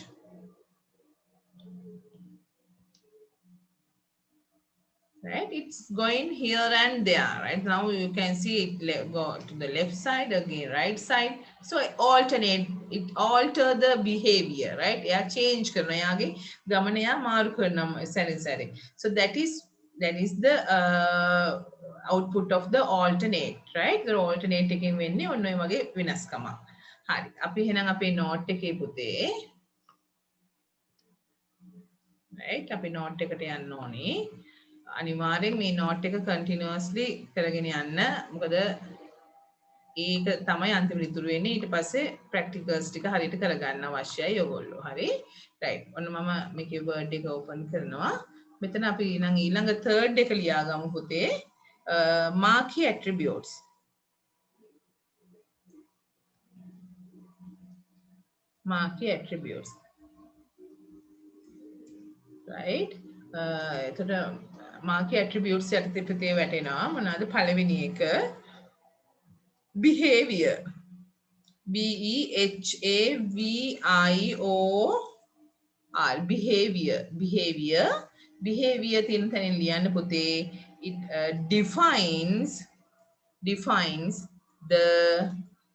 Right, it's going here and there. Right now you can see it go to the left side again, right side. So alternate, it alter the behavior, right? Yeah, change karna yaage gamana ya maru karna sari. So that is the output of the alternate, right? The alternate එකෙන් වෙන්නේ ඔන්න ඔය වගේ වෙනස්කමක්. හරි. අපි එහෙනම් අපේ note එකේ පුතේ, right? අපි note එකට යන්න ඕනේ. අනිවාර්යෙන් මේ note එක continuously කරගෙන යන්න. මොකද ඒක තමයි අන්තිමට ඉතුරු වෙන්නේ. ඊට පස්සේ practicals ටික හරියට කරගන්න අවශ්‍යයි ඔයගොල්ලෝ. හරි? right. ඔන්න මම මේකේ word එක open කරනවා. මෙතන අපි ඊළඟ third එක ලියාගමු පුතේ. marquee attributes. Marquee attributes. Right? එතකොට marquee attributes යටතේ පුතේ වැටෙනවා. මොනවාද පළවෙනි එක? behavior. B-E-H-A-V-I-O-R. behavior. Behavior තියෙන තැනින් ලියන්න පුතේ. It defines the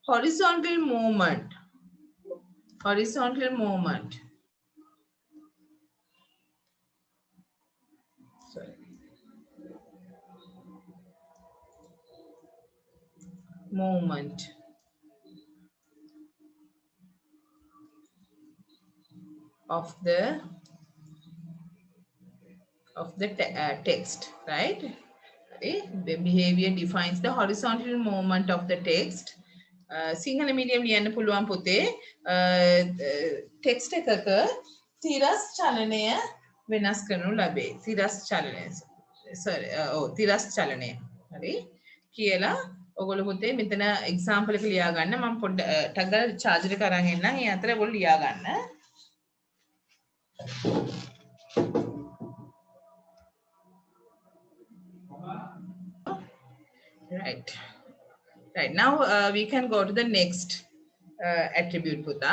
horizontal movement. Movement of the text, right? Okay. The behavior defines the horizontal movement of the text. Sinhala medium ලියන්න පුළුවන් පුතේ. text එකක තිරස් චලනය වෙනස් කරනු ලැබේ. තිරස් චලනය. හරි? කියලා ඔගොල්ලෝ පුතේ මෙතන example එක ලියා ගන්න. මම පොඩ්ඩක් ටග් ගාලා charger එක අරන් එන්නම්. ඒ අතර ඔයගොල්ලෝ ලියා ගන්න. Right. Now we can go to the next attribute, Puta.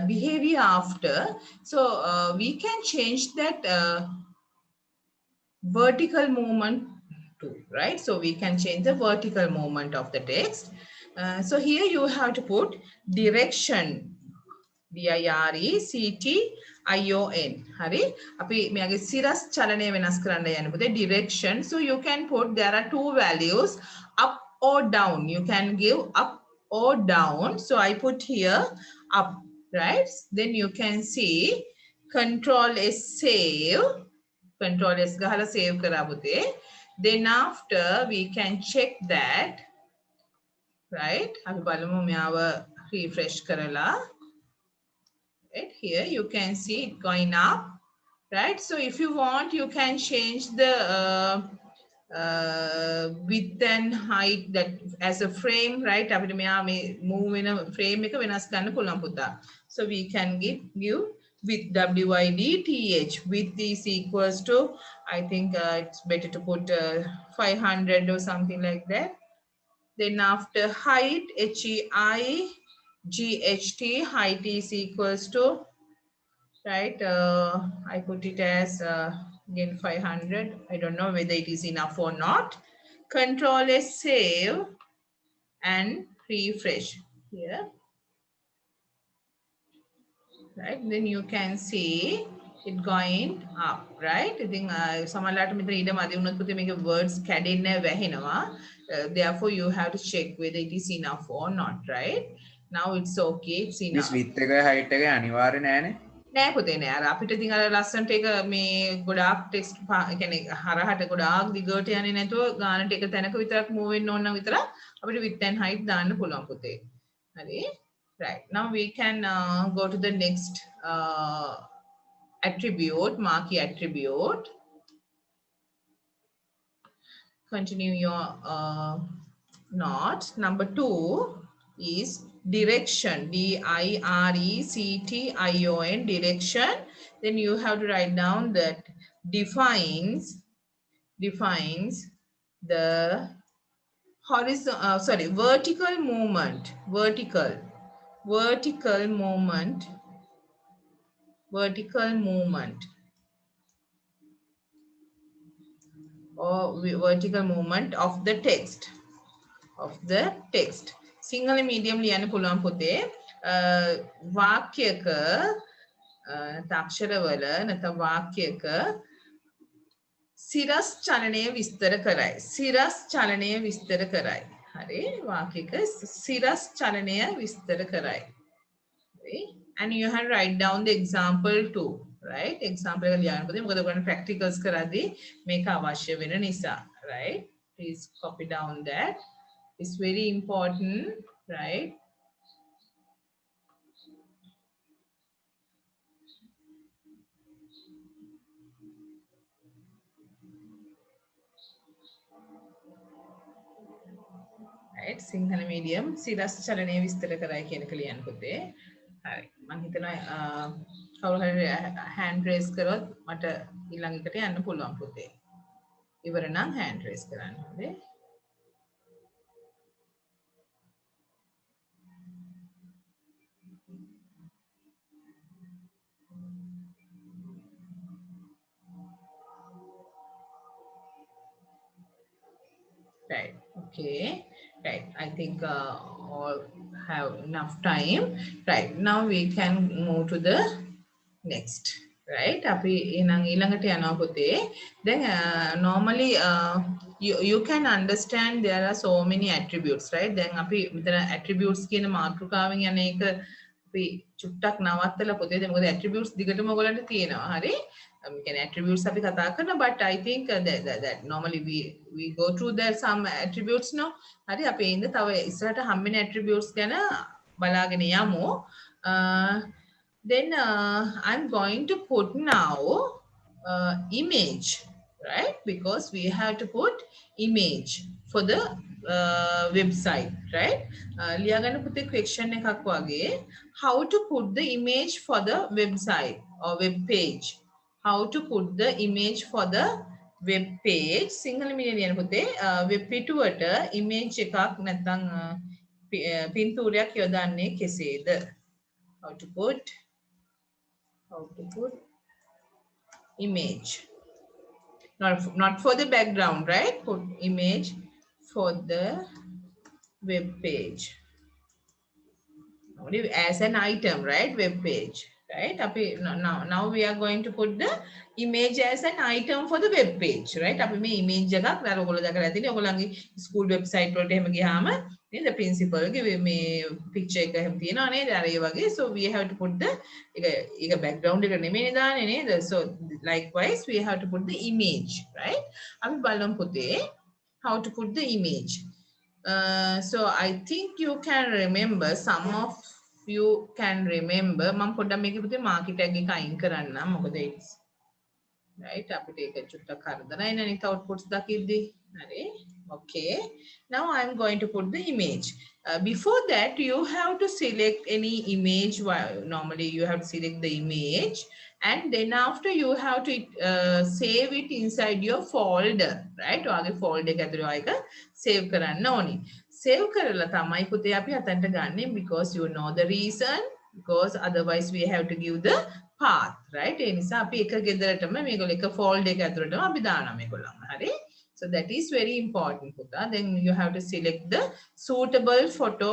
Behavior after. So we can change that vertical movement too, right? So we can change the vertical movement of the text. So here you have to put direction. D-I-R-E-C-T-I-O-N. Hari? Api මෙයාගේ සිරස් චලනය වෙනස් කරන්න යන්න පුතේ direction. So you can put, there are two values, up or down. You can give up or down. So I put here up, right? Then you can see Control S save. Control S ගහලා save කරා පුතේ. Then after we can check that, right? අපි බලමු මෙයාව refresh කරලා. Right here you can see it going up, right? So if you want, you can change the width and height that as a frame, right? අපිට මෙයා මේ move වෙන frame එක වෙනස් කරන්න පුළුවන් පුතා. So we can give width, W-I-D-T-H. Width is equals to, I think it's better to put 500 or something like that. Then after height, H-E-I-G-H-T, height is equals to, right? I put it as again 500. I don't know whether it is enough or not. Control S save and refresh here. Right, then you can see it going up, right? I think සමහරවිට මෙතන ඊට මදි වුණොත් පුතේ මේක words කැඩෙන්න වැහෙනවා. Therefore you have to check whether it is enough or not, right? now it's okay, it's this enough. width එකයි height එකයි අනිවාර්ය නෑනේ. නෑ පුතේ නෑ. අර අපිට ඉතින් අර ලස්සනට ඒක මේ ගොඩාක් ටෙක්ස්ට් يعني හරහට ගොඩාක් දිගට යන්නේ නැතුව ගානට එක තැනක විතරක් මූව් වෙන්න ඕන නම් විතරක් අපිට width and height දාන්න පුළුවන් පුතේ. හරි. Right. Now we can go to the next attribute, marquee attribute. Continue your note. Number 2 is direction, D-I-R-E-C-T-I-O-N, direction. Then you have to write down that defines the vertical movement, vertical movement or vertical movement of the text. Sinhala medium ලියන්න පුළුවන් පුතේ. වාක්‍යයක අක්ෂරවල නැත්නම් වාක්‍යයක සිරස් චලනය විස්තර කරයි. හරි. වාක්‍යයක සිරස් චලනය විස්තර කරයි. හරි. And you have to write down the example too, right? example එක ලියන්න පුතේ. මොකද ඔයගොල්ලෝ practicals කරද්දී මේක අවශ්‍ය වෙන නිසා, right? Please copy down that. It's very important, right? right, Sinhala medium සිරස් චලනය විස්තර කරයි කියන එක ලියන්න පුතේ. හරි. මම හිතනවා කවුරු හරි hand raise කරොත් මට ඊළඟ එකට යන්න පුළුවන් පුතේ. ඉවර නම් hand raise කරන්න. හරි. Right. Okay. Right. I think all have enough time. Right. Now we can move to the next. Right. අපි එහෙනම් ඊළඟට යනවා පුතේ. Then normally you can understand there are so many attributes, right? දැන් අපි මෙතන attributes කියන මාතෘකාවෙන් යන එක අපි චුට්ටක් නවත්තලා පුතේ. දැන් මොකද attributes දිගටම ඔයගලන්ට තියෙනවා. හරි. Can attributes අපි කතා කරනවා, but I think that normally we go through there some attributes no. හරි. අපි ඉන්න තව ඉස්සරහට හම්බෙන attributes ගැන බලාගෙන යමු. Then I'm going to put now image, right? Because we have to put image for the website, right? ලියාගන්න පුතේ question එකක් වගේ, how to put the image for the website or web page. How to put the image for the web page. Sinhala medium ලියන්න පුතේ. web පිටුවට image එකක් නැත්නම් පින්තූරයක් යොදන්නේ කෙසේද? How to put image. Not for the background, right? Put image for the web page. As an item, right? Web page. Right? Now we are going to put the image as an item for the web page, right? අපි මේ image එකක් අර ඔයගොල්ලෝ දැකලා තියෙන්නේ ඔයගොල්ලන්ගේ school website වලට එහෙම ගියාම නේද principal ගේ මේ picture එක එහෙම තියෙනවා නේද අර ඒ වගේ. So we have to put the ඒක background එක නෙමෙයි දාන්නේ නේද? So likewise we have to put the image, right? අපි බලමු පුතේ how to put the image. So I think you can remember, some of you can remember. මම පොඩ්ඩක් මේකේ පුතේ market tag එක අයින් කරන්නම්. මොකද it's right අපිට ඒක චුට්ටක් කරදරයි නේ අනිත් outputs දකිද්දි. හරි. Okay. Now I'm going to put the image. Before that you have to select any image. Normally you have to select the image and then after you have to save it inside your folder, right? ඔයාගේ folder එක ඇතුලේ ඔයක save කරන්න ඕනි. Save කරලා තමයි පුතේ අපි අතන්ට ගන්නෙ, because you know the reason, because otherwise we have to give the path, right? ඒ නිසා අපි එක ගෙදරටම මේගොල්ලෝ එක folder එක ඇතුලටම අපි දානවා මේගොල්ලන්ව. හරි. So that is very important පුතා. Then you have to select the suitable photo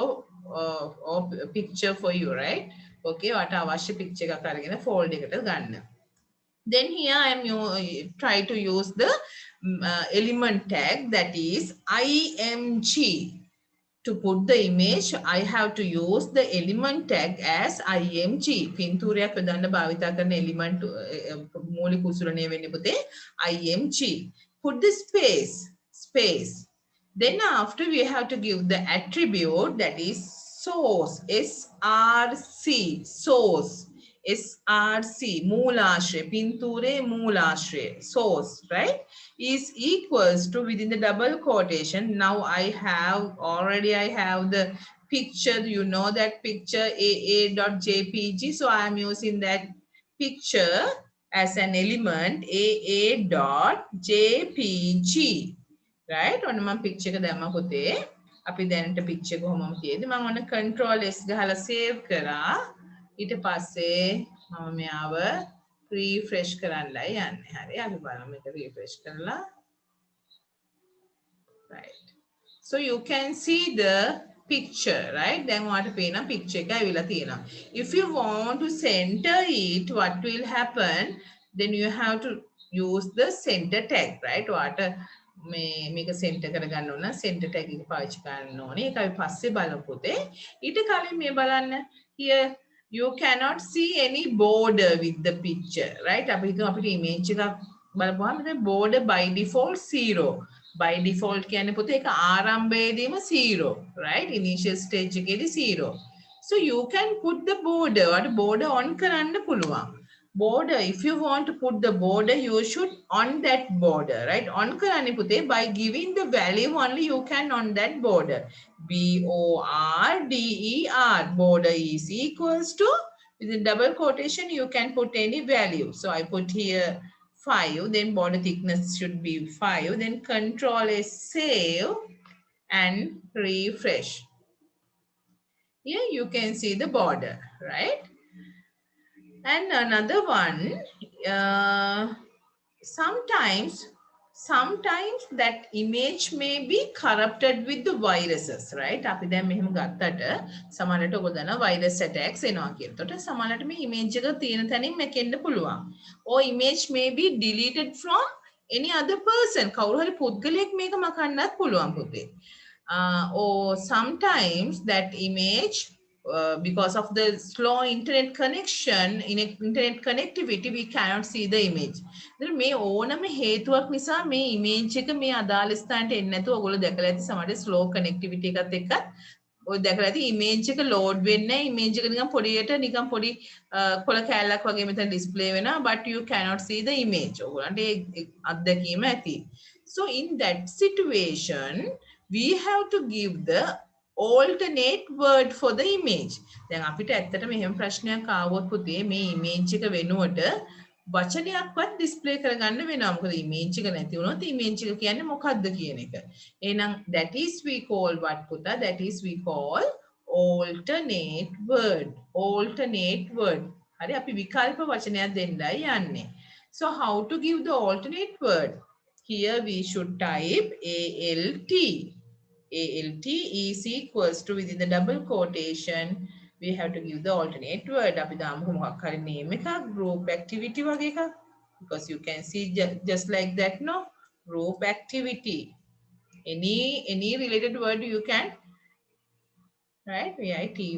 or picture for you, right? Okay, ඔයාට අවශ්‍ය picture එකක් අරගෙන folder එකට ගන්න. Then here I am try to use the element tag, that is img. to put the image, I have to use the element tag as img. පින්තූරයක් යොදන්න භාවිතා කරන element මූලික උසුරණය වෙන්නේ පුතේ img. Put the space. Then after we have to give the attribute that is source, src, source. SRC, Moolashraya, Pinture Moolashraya, source, right, is equals to within the double quotation. Now I have the picture, you know that picture aa.jpg. So I am using that picture as an element aa.jpg, right? On my picture එක දැම්මා පුතේ. අපි දැනට picture එක කොහොමම තියෙද මම ඔන්න control s ගහලා save කරා. ඊට පස්සේ මම මෙයාව refresh කරන්නයි යන්නේ. හරි අපි බලමු මේක refresh කරලා. Right. So you can see the picture, right? Then what pena picture එක ඇවිල්ලා තියෙනවා. If you want to center it, what will happen? Then you have to use the center tag, right? What මේක center කරගන්න ඕන center tag එක පාවිච්චි කරන්න ඕනේ. ඒක අපි පස්සේ බලමු පුතේ. ඊට කලින් මේ බලන්න here you cannot see any border with the picture, right? අපි හිතමු අපිට image එකක් බලපුවාම border by default 0. By default කියන්නේ පුතේ ඒක ආරම්භයේදීම 0, right? Initial stage එකේදී 0. So you can put the border. what border on කරන්න පුළුවන්. Border, if you want to put the border, you should on that border, right? On කරන්නේ පුතේ by giving the value only you can on that border. border, border is equals to, within double quotation you can put any value. So I put here 5, then border thickness should be 5, then control S, save and refresh. Here you can see the border, right? And another one, sometimes that image may be corrupted with the viruses, right? අපි දැන් මෙහෙම ගත්තට සමහරවිට ඔයගොල්ලෝ දන්නවා virus attacks එනවා කියලා. එතකොට සමහරවිට මේ image එක තියෙන තැනින් මේකෙන්න පුළුවන්. Or image may be deleted from any other person. කවුරු හරි පුද්ගලයෙක් මේක මකන්නත් පුළුවන් පුතේ. Or sometimes that image because of the slow internet connection, in internet connectivity, we cannot see the image. Then මේ ඕනම හේතුවක් නිසා මේ image එක මේ අදාළ ස්ථානට එන්නේ නැතුව ඔයගොල්ලෝ දැකලා ඇති සමහර slow connectivity එකත් එක්ක ඔය දැකලා ඇති image එක load වෙන්නේ නැහැ. image එක නිකන් පොඩියට නිකන් පොඩි කොළ කැලලක් වගේ මෙතන display වෙනවා, but you cannot see the image. ඔයගොල්ලන්ට ඒ අත්දැකීම ඇති. So in that situation we have to give the alternate word for the image. දැන් අපිට ඇත්තට මෙහෙම ප්‍රශ්නයක් ආවොත් පුතේ මේ image එක වෙනුවට වචනයක්වත් display කරගන්න වෙනවා. මොකද image එක නැති වුණොත් image එක කියන්නේ මොකක්ද කියන එක. එහෙනම් that is we call what පුතා? That is we call alternate word. Alternate word. හරි අපි විකල්ප වචනයක් දෙන්නයි යන්නේ. So how to give the alternate word? Here we should type ALT. ALT is equals to, within the double quotation we have to give the alternate word. අපි දාමු මොකක් හරි name එකක්, group activity වගේ එකක්, because you can see just like that, no? Group activity. Any related word you can, right? VITY,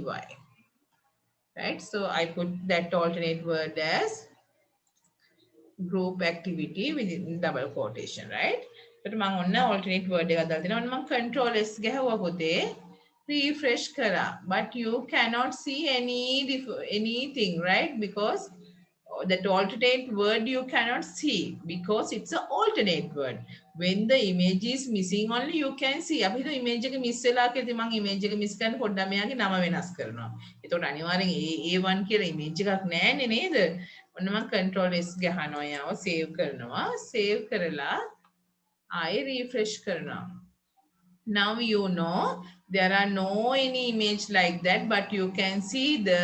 right? So I put that alternate word as group activity within double quotation, right? But මම ඔන්න alternate word එක දාලා දෙනවා. ඔන්න මම control S ගහුවා පුතේ, refresh කරා. But you cannot see anything, right? Because that alternate word you cannot see because it's an alternate word. When the image is missing only you can see. අපි හිතුව image එක miss වෙලා කියලා. ඉතින් මම image එක miss කරන්න පොඩ්ඩක් මෙයාගේ නම වෙනස් කරනවා. එතකොට අනිවාර්යෙන් A1 කියලා image එකක් නැන්නේ නේද? ඔන්න මම control S ගහනවා, යාව save කරනවා. save කරලා I refresh karna. Now you know there are no any image like that, but you can see the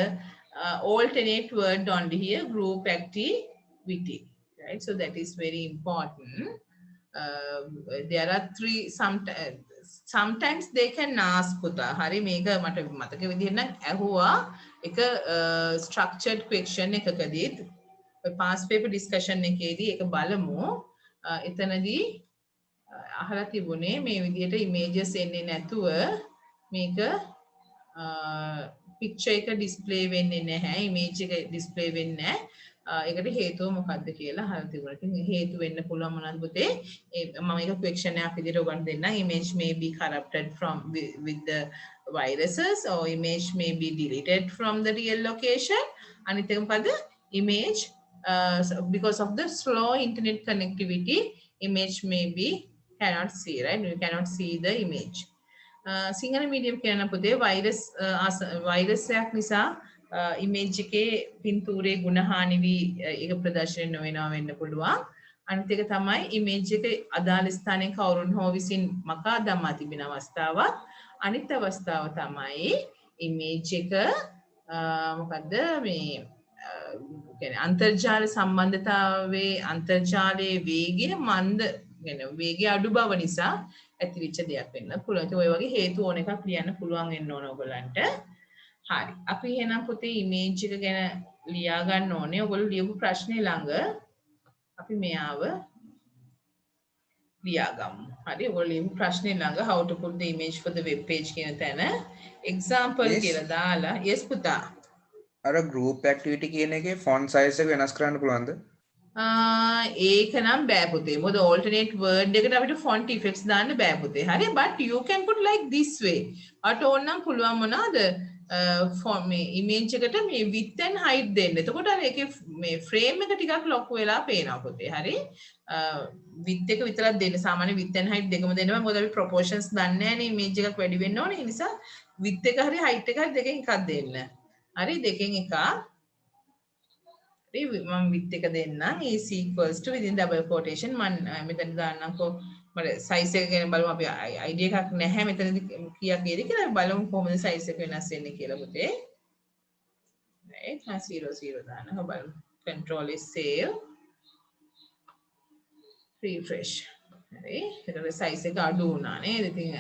alternate word only here, group activity, right? So that is very important. There are three, sometimes they can ask පුතා. හරි මේක මට මතක විදිහට නම් ඇහුවා එක structured question එකකදී past paper discussion එකේදී ඒක බලමු. එතනදී අහලා තිබුණේ මේ විදිහට images එන්නේ නැතුව මේක picture එක display වෙන්නේ නැහැ, image එක display වෙන්නේ නැහැ. ඒකට හේතුව මොකක්ද කියලා අහලා තිබුණා. ඉතින් හේතු වෙන්න පුළුවන් මොනවද පුතේ? මම ඒක question එකක් විදිහට ඔයගොල්ලන්ට දෙන්නම්. Image may be corrupted from with the viruses or image may be deleted from the real location. අනිත් එක මොකද? Image because of the slow internet connectivity, image may be cannot see, right? You cannot see the image. Sinhala medium කියන පුතේ virus එකක් නිසා image එකේ පින්තූරේ ගුණහානි වී ඒක ප්‍රදර්ශනය නොවෙනවා වෙන්න පුළුවන්. අනිත් එක තමයි ඉමේජ් එක අදාළ ස්ථානයේ කවුරුන් හෝ විසින් මකා දමා තිබෙන අවස්ථාවක්. අනිත් අවස්ථාව තමයි ඉමේජ් එක මොකද්ද මේ කියන්නේ අන්තර්ජාල සම්බන්ධතාවයේ අන්තර්ජාලයේ වේගය මන්ද කියන්නේ වේගය අඩු බව නිසා ඇතිවෙච්ච දෙයක් වෙන්න පුළුවන්. ඒ ඔය වගේ හේතු ඕන එකක් ලියන්න පුළුවන් වෙන්න ඕන ඔයගලන්ට. හරි. අපි එහෙනම් පුතේ ඉමේජ් එක ගැන ලියා ගන්න ඕනේ. ඔයගොල්ලෝ ලියපු ප්‍රශ්නේ ළඟ අපි මෙයාව ලියා ගමු. හරි. ඔයගොල්ලෝ ලියපු ප්‍රශ්නේ ළඟ how to put the image for the web page කියන තැන example කියලා දාලා yes පුතා. අර group activity කියන එකේ font size එක වෙනස් කරන්න පුළුවන්ද? ඒක නම් බෑ පුතේ. මොකද alternate word එකට අපිට font effects දාන්න බෑ පුතේ. හරි. but you can put like this way. අට ඕනනම් පුළුවන් මොනවාද? මේ image එකට මේ width and height දෙන්න. එතකොට අර ඒකේ මේ frame එක ටිකක් ලොකු වෙලා පේනවා පුතේ. හරි. width එක විතරක් දෙන්න. සාමාන්‍ය width and height දෙකම දෙන්න බෑ. මොකද අපි proportions දන්නේ නැහැ නේ image එකක් වැඩි වෙන්න ඕනේ. ඒ නිසා width එක හරි height එක හරි දෙකෙන් එකක් දෙන්න. හරි. දෙකෙන් එකක් මම width එක දෙන්නම් is equals to within double quotation මම මෙතන දාන්නම්කෝ මට size එක ගැන බලමු අපි idea එකක් නැහැ මෙතනදී කීයක් ගේද කියලා බලමු කොහොමද size එක වෙනස් වෙන්නේ කියලා පුතේ right 00 දාන්න බලමු control is save refresh හරි ඒකට size එක අඩු වුණා නේද ඉතින්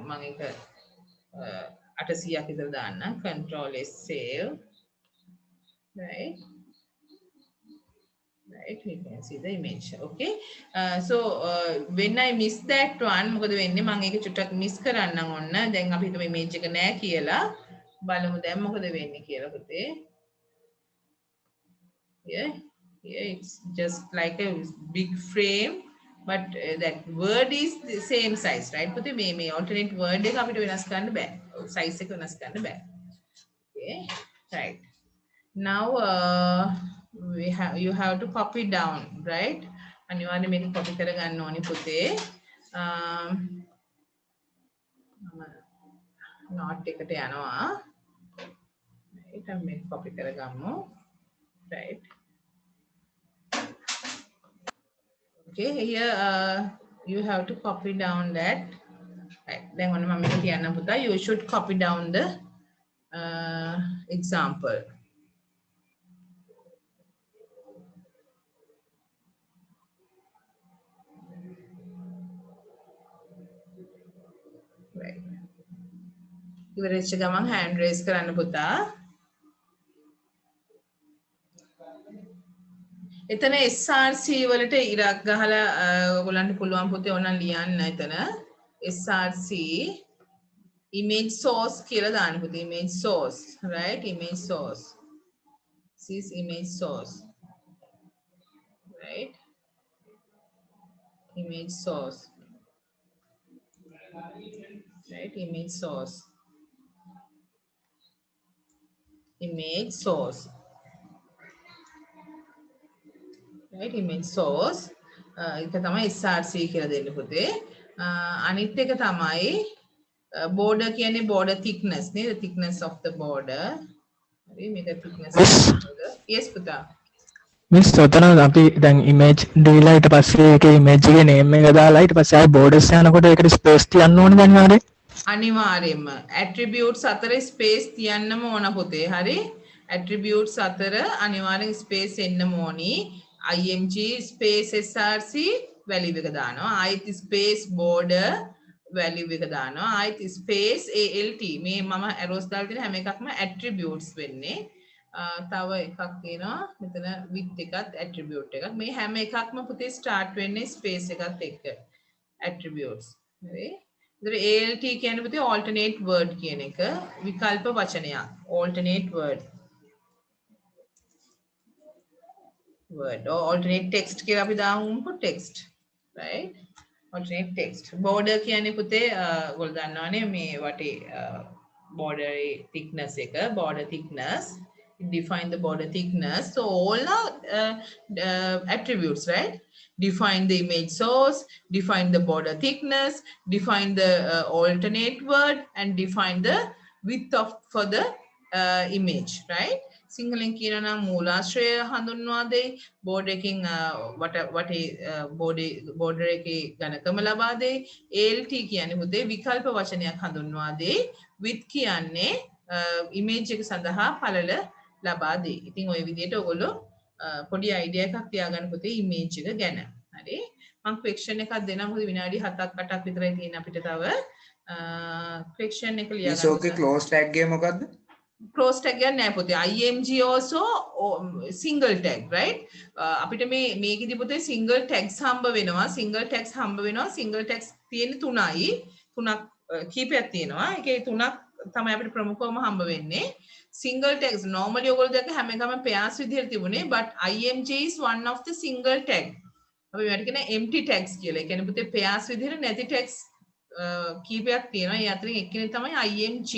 මම ඒක 800ක් විතර දාන්නම් control is save right right you can see the image okay so when I miss that one මොකද වෙන්නේ මම ඒක චුට්ටක් miss කරන්නම් ඔන්න දැන් අපි හිතමු image එක නෑ කියලා බලමු දැන් මොකද වෙන්නේ කියලා පුතේ yeah it's just like a big frame but that word is the same size right පුතේ මේ alternate word එක අපිට වෙනස් කරන්න බෑ size එක වෙනස් කරන්න බෑ okay right now you have to copy down right අනිවාර්යයෙන් මේක copy කරගන්න ඕනි පුතේ note එකට යනවා right අපි මේක copy කරගමු right okay here you have to copy down that right then ඔන්න මම මේක කියන්නම් පුතා you should copy down the example ඉවරෙච්ච ගමන් hand raise කරන්න පුතා. එතන SRC වලට ඉරක් ගහලා ඔයගොල්ලන්ට පුළුවන් පුතේ ඕනනම් ලියන්න එතන. SRC image source කියලා දාන්න පුතේ image source right image source. This is image source. Right? Image source. Right image source. Image source right image source ඒක තමයි SRC කියලා දෙන්න පුතේ අනිත් එක තමයි border කියන්නේ border thickness නේද thickness of the border හරි මේක thickness of the border yes පුතා මිස් ඔතන අපි දැන් image දීලා ඊට පස්සේ ඒකේ image එකේ name එක දාලා ඊට පස්සේ ආයි borders යනකොට ඒකට space තියන්න ඕනේ දැන් අනිවාර්යයෙන්ම attributes අතර space තියන්නම ඕන පුතේ හරි attributes අතර අනිවාර්යෙන් space එන්නම ඕනි img space src value එක දානවා ආයිත් space border value එක දානවා ආයිත් space alt මේ මම arrows දාලා තියෙන හැම එකක්ම attributes වෙන්නේ තව එකක් තියෙනවා මෙතන width එකත් attribute එකක් මේ හැම එකක්ම පුතේ start වෙන්නේ space එකත් එක්ක attributes හරි ALT කියන්නේ පුතේ alternate word කියන එක විකල්ප වචනයක්. alternate word or alternate text කියලා අපි දාමුකෝ text, right? alternate text. border කියන්නේ පුතේ ඔයගොල්ලෝ දන්නවනේ මේ වටේ border thickness එක, border thickness. Define the border thickness. So all are attributes, right? Define the image source, define the border thickness, define the alternate word, and define the width of for the image, right? සිංහලෙන් කියනවා නම් මූලාශ්‍රය හඳුන්වා දෙයි, border එකකින් වටේ border එකේ ඝනකම ලබා දෙයි, ALT කියන්නේ පුතේ විකල්ප වචනයක් හඳුන්වා දෙයි, width කියන්නේ image එක සඳහා පළල ලබා දෙයි. ඉතින් ওই විදිහට ඔයගොල්ලෝ පොඩි අයිඩියා එකක් තියාගන්න පුතේ image එක ගැන. හරි? මම question එකක් දෙනවා. මොකද විනාඩි 7ක් 8ක් විතරයි තියෙන අපිට තව. question එක ලියා ගන්න. ඒකේ close tag එක මොකද්ද? close tag එක නෑ පුතේ. img also single tag, right? අපිට මේකෙදි පුතේ single tags හම්බ වෙනවා. single tags හම්බ වෙනවා. single tags තියෙන්නේ 3යි. 3ක් කීපයක් තියෙනවා. ඒකේ 3ක් තමයි අපිට ප්‍රමුඛවම හම්බ වෙන්නේ. single tags normally ඔයගොල්ලෝ දැක්ක හැම එකම pairs විදිහට තිබුණේ, but img is one of the single tag. අපි මේකට කියන empty tags කියලා. ඒ කියන්නේ පුතේ pairs විදිහට නැති tags කීපයක් තියෙනවා. ඒ අතරින් එක්කෙනෙක් තමයි img.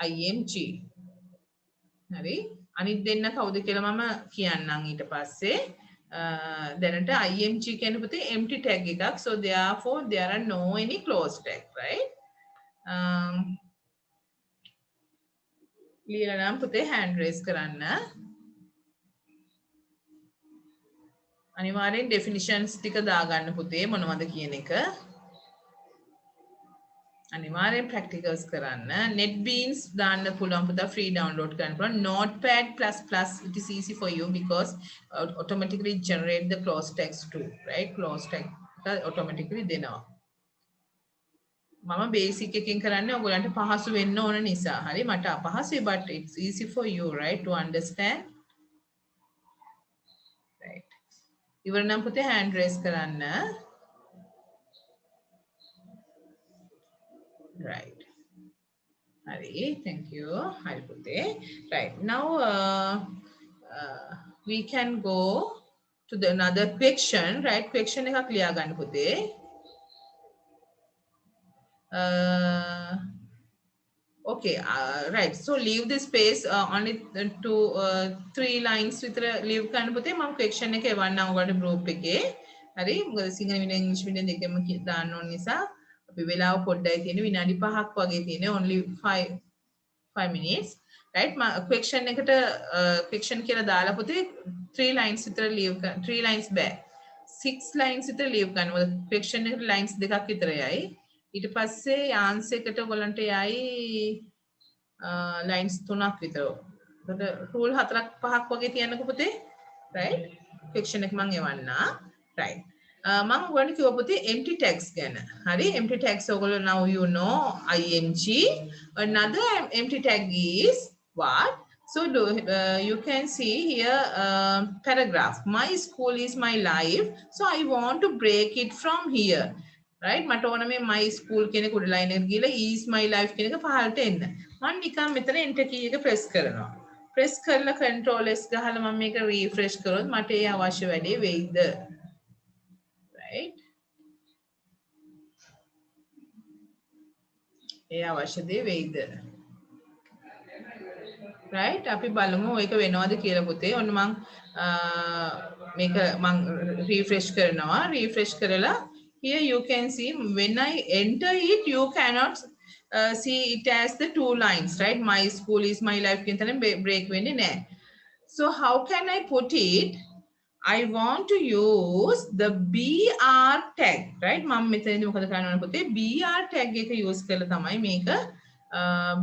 img. හරි? අනිත් දෙන්න කවුද කියලා මම කියන්නම් ඊට පස්සේ. දැනට img කියන්නේ පුතේ empty tag එකක්. So therefore there are no any close tag, right? ලියලා නම් පුතේ hand raise කරන්න. අනිවාර්යෙන් definitions ටික දාගන්න පුතේ මොනවද කියන එක. අනිවාර්යෙන් practicals කරන්න. NetBeans දාන්න පුළුවන් පුතා, free download කරන්න පුළුවන්. Notepad++, it is easy for you because automatically generate the close text too, right? close text automatically දෙනවා. මම basic එකකින් කරන්නේ ඔයගොල්ලන්ට පහසු වෙන්න ඕන නිසා. හරි? මට අපහසුයි, but it's easy for you, right, to understand. Right. ඉවර නම් පුතේ hand raise කරන්න. Right. Hari, thank you. Hari putte. Right. Now we can go to the another question, right? Question ekak liya ganna putte. Okay, right. So leave the space only to 3 lines විතර leave කරන්න පුතේ. මම question එක එවන්නම් ඔයාලට group එකේ. හරි? මොකද සිංහල මිඩියම් ඉංග්‍රීසි මිඩියම් දෙකම දාන්න ඕන නිසා අපි වෙලාව පොඩ්ඩයි තියෙන, විනාඩි 5ක් වගේ තියෙන, only 5 minutes, right? question එකට question කියලා දාලා පුතේ 3 lines විතර leave 3 lines බෑ, 6 lines විතර leave කරන්න. මොකද question එකට lines දෙකක් විතරයි. ඊට පස්සේ answer එකට ඔයගලන්ට යයි lines 3ක් විතර. ඒකට rule 4ක් 5ක් වගේ තියන්නකෝ පුතේ, right? question එක මම එවන්නා, right? මම ඔයගලන්ට කිව්වා පුතේ empty tags ගැන. හරි? empty tags ඔයගොල්ලෝ now you know img. Another empty tag is what? So you can see here paragraph. My school is my life. So I want to break it from here. Right? මට ඕන මේ my school කියන කුඩ line එකට ගිහලා is my life කියන එක පහළට එන්න. මම නිකන් මෙතන enter key එක press කරනවා. press කරලා control S ගහලා මම මේක refresh කරොත් මට ඒ අවශ්‍ය වැඩේ වෙයිද? Right? ඒ අවශ්‍ය දේ වෙයිද? right? අපි බලමු ඒක වෙනවද කියලා පුතේ. ඔන්න මම මේක මම refresh කරනවා. refresh කරලා here you can see when I enter it, you cannot see it as the 2 lines, right? My school is my life කියන තැන break වෙන්නේ නැහැ. So how can I put it? I want to use the BR tag, right? මම මෙතනදී මොකද කරන්න ඕන පුතේ? BR tag එක use කරලා තමයි මේක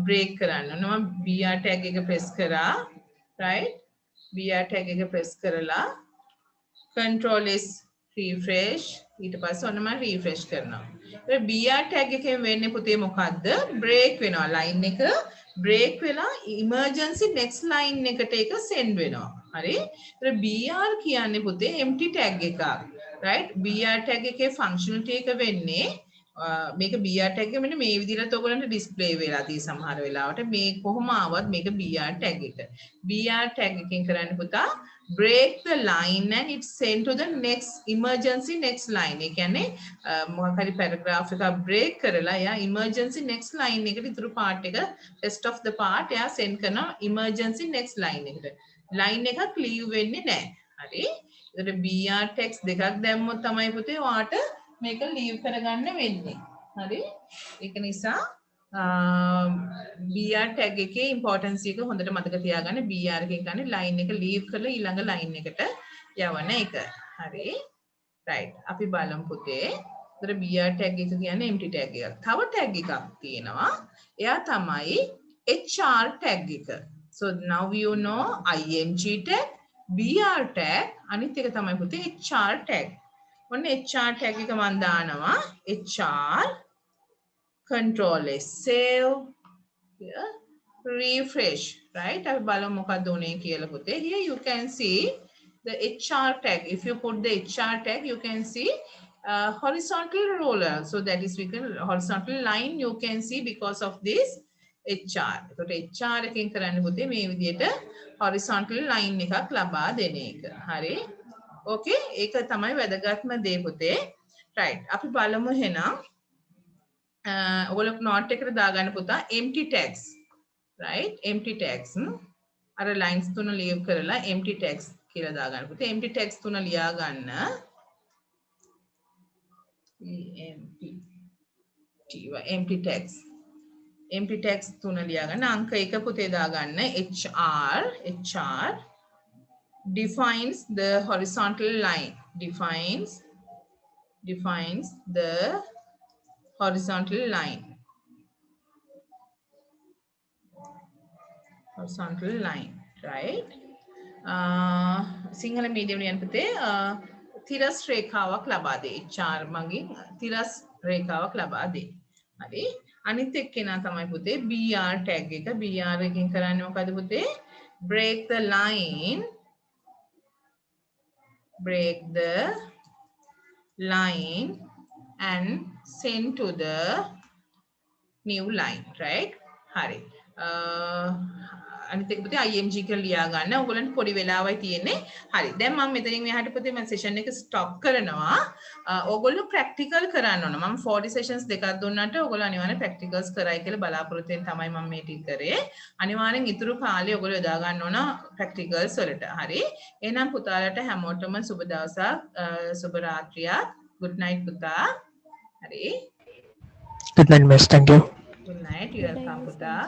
break කරන්න ඕන. මම BR tag එක press කරා, right? BR tag එක press කරලා control S refresh, ඊට පස්සේ ඔන්න මම refresh කරනවා. ඒ BR tag එකෙන් වෙන්නේ පුතේ මොකද්ද? break වෙනවා. line එක break වෙලා emergency next line එකට ඒක send වෙනවා. හරි? ඒතර BR කියන්නේ පුතේ empty tag එකක්. right? BR tag එකේ functionality එක වෙන්නේ මේක BR tag එක මෙන්න මේ විදිහට ඔයගොල්ලන්ට ඩිස්ප්ලේ වෙලා තියෙයි සමහර වෙලාවට මේ කොහොම ආවත් මේක BR tag එක. BR tag එකෙන් කරන්න පුතා break the line and it send to the next emergency next line. ඒ කියන්නේ මොකක් හරි paragraph එකක් break කරලා එයා emergency next line එකට ඉතුරු part එක rest of the part එයා send කරනවා emergency next line එකට. line එකක් leave වෙන්නේ නැහැ. හරි. ඒකට BR text දෙකක් දැම්මොත් තමයි පුතේ ඔයාට මේක leave කරගන්න වෙන්නේ. හරි. ඒක නිසා BR tag එකේ importance එක හොඳට මතක තියාගන්න. BR එකෙන් කියන්නේ line එක leave කරලා ඊළඟ line එකට යවන එක. හරි. right. අපි බලමු පුතේ. ඒතර BR tag එක කියන්නේ empty tag එකක්. තව tag එකක් තියෙනවා. එයා තමයි HR tag එක. So now you know IMG tag, BR tag, අනිත් එක තමයි පුතේ HR tag. ඔන්න HR tag එක මම දානවා HR control S save here refresh right අපි බලමු මොකක්ද උනේ කියලා පුතේ. Here you can see the HR tag. If you put the HR tag you can see horizontal roller, so that is we can horizontal line you can see because of this HR. එතකොට HR එකෙන් කරන්න පුතේ මේ විදිහට horizontal line එකක් ලබා දෙන එක. හරි. ඕකේ ඒක තමයි වැදගත්ම දේ පුතේ. right අපි බලමු එහෙනම් ඔයගොල්ලෝ note එකට දාගන්න පුතා empty tags. right empty tags අර lines තුන leave කරලා empty tags කියලා දාගන්න පුතේ. empty tags තුන ලියා ගන්න. empty tags තුන ලියා ගන්න. අංක 1 පුතේ දාගන්න HR defines the horizontal line, defines the horizontal line right. Sinhala medium ලියන්න පුතේ තිරස් රේඛාවක් ලබා දෙයි. HR මගින් තිරස් රේඛාවක් ලබා දෙයි. හරි. අනිත් එක්කෙනා තමයි පුතේ BR tag එක. BR එකෙන් කරන්නේ මොකද පුතේ? break the line and send to the new line right. හරි. අනිත් එක පුතේ IMG කියලා ලියා ගන්න. ඔයගොල්ලන්ට පොඩි වෙලාවයි තියෙන්නේ. හරි. දැන් මම මෙතනින් මෙහාට පුතේ මම සෙෂන් එක ස්ටොප් කරනවා. ඔයගොල්ලෝ ප්‍රැක්ටිකල් කරන්න ඕන. මම 40 සෙෂන්ස් දෙකක් දුන්නාට ඔයගොල්ලෝ අනිවාර්යෙන් ප්‍රැක්ටිකල්ස් කරයි කියලා බලාපොරොත්තු වෙන තමයි මම මේ ටික කරේ. අනිවාර්යෙන් ඉතුරු කාලේ ඔයගොල්ලෝ යොදා ගන්න ඕන ප්‍රැක්ටිකල්ස් වලට. හරි. එහෙනම් පුතාලට හැමෝටම සුබ දවසක්, සුබ රාත්‍රියක්. good night පුතා. හරි. good night miss, thank you. good night. you welcome පුතා.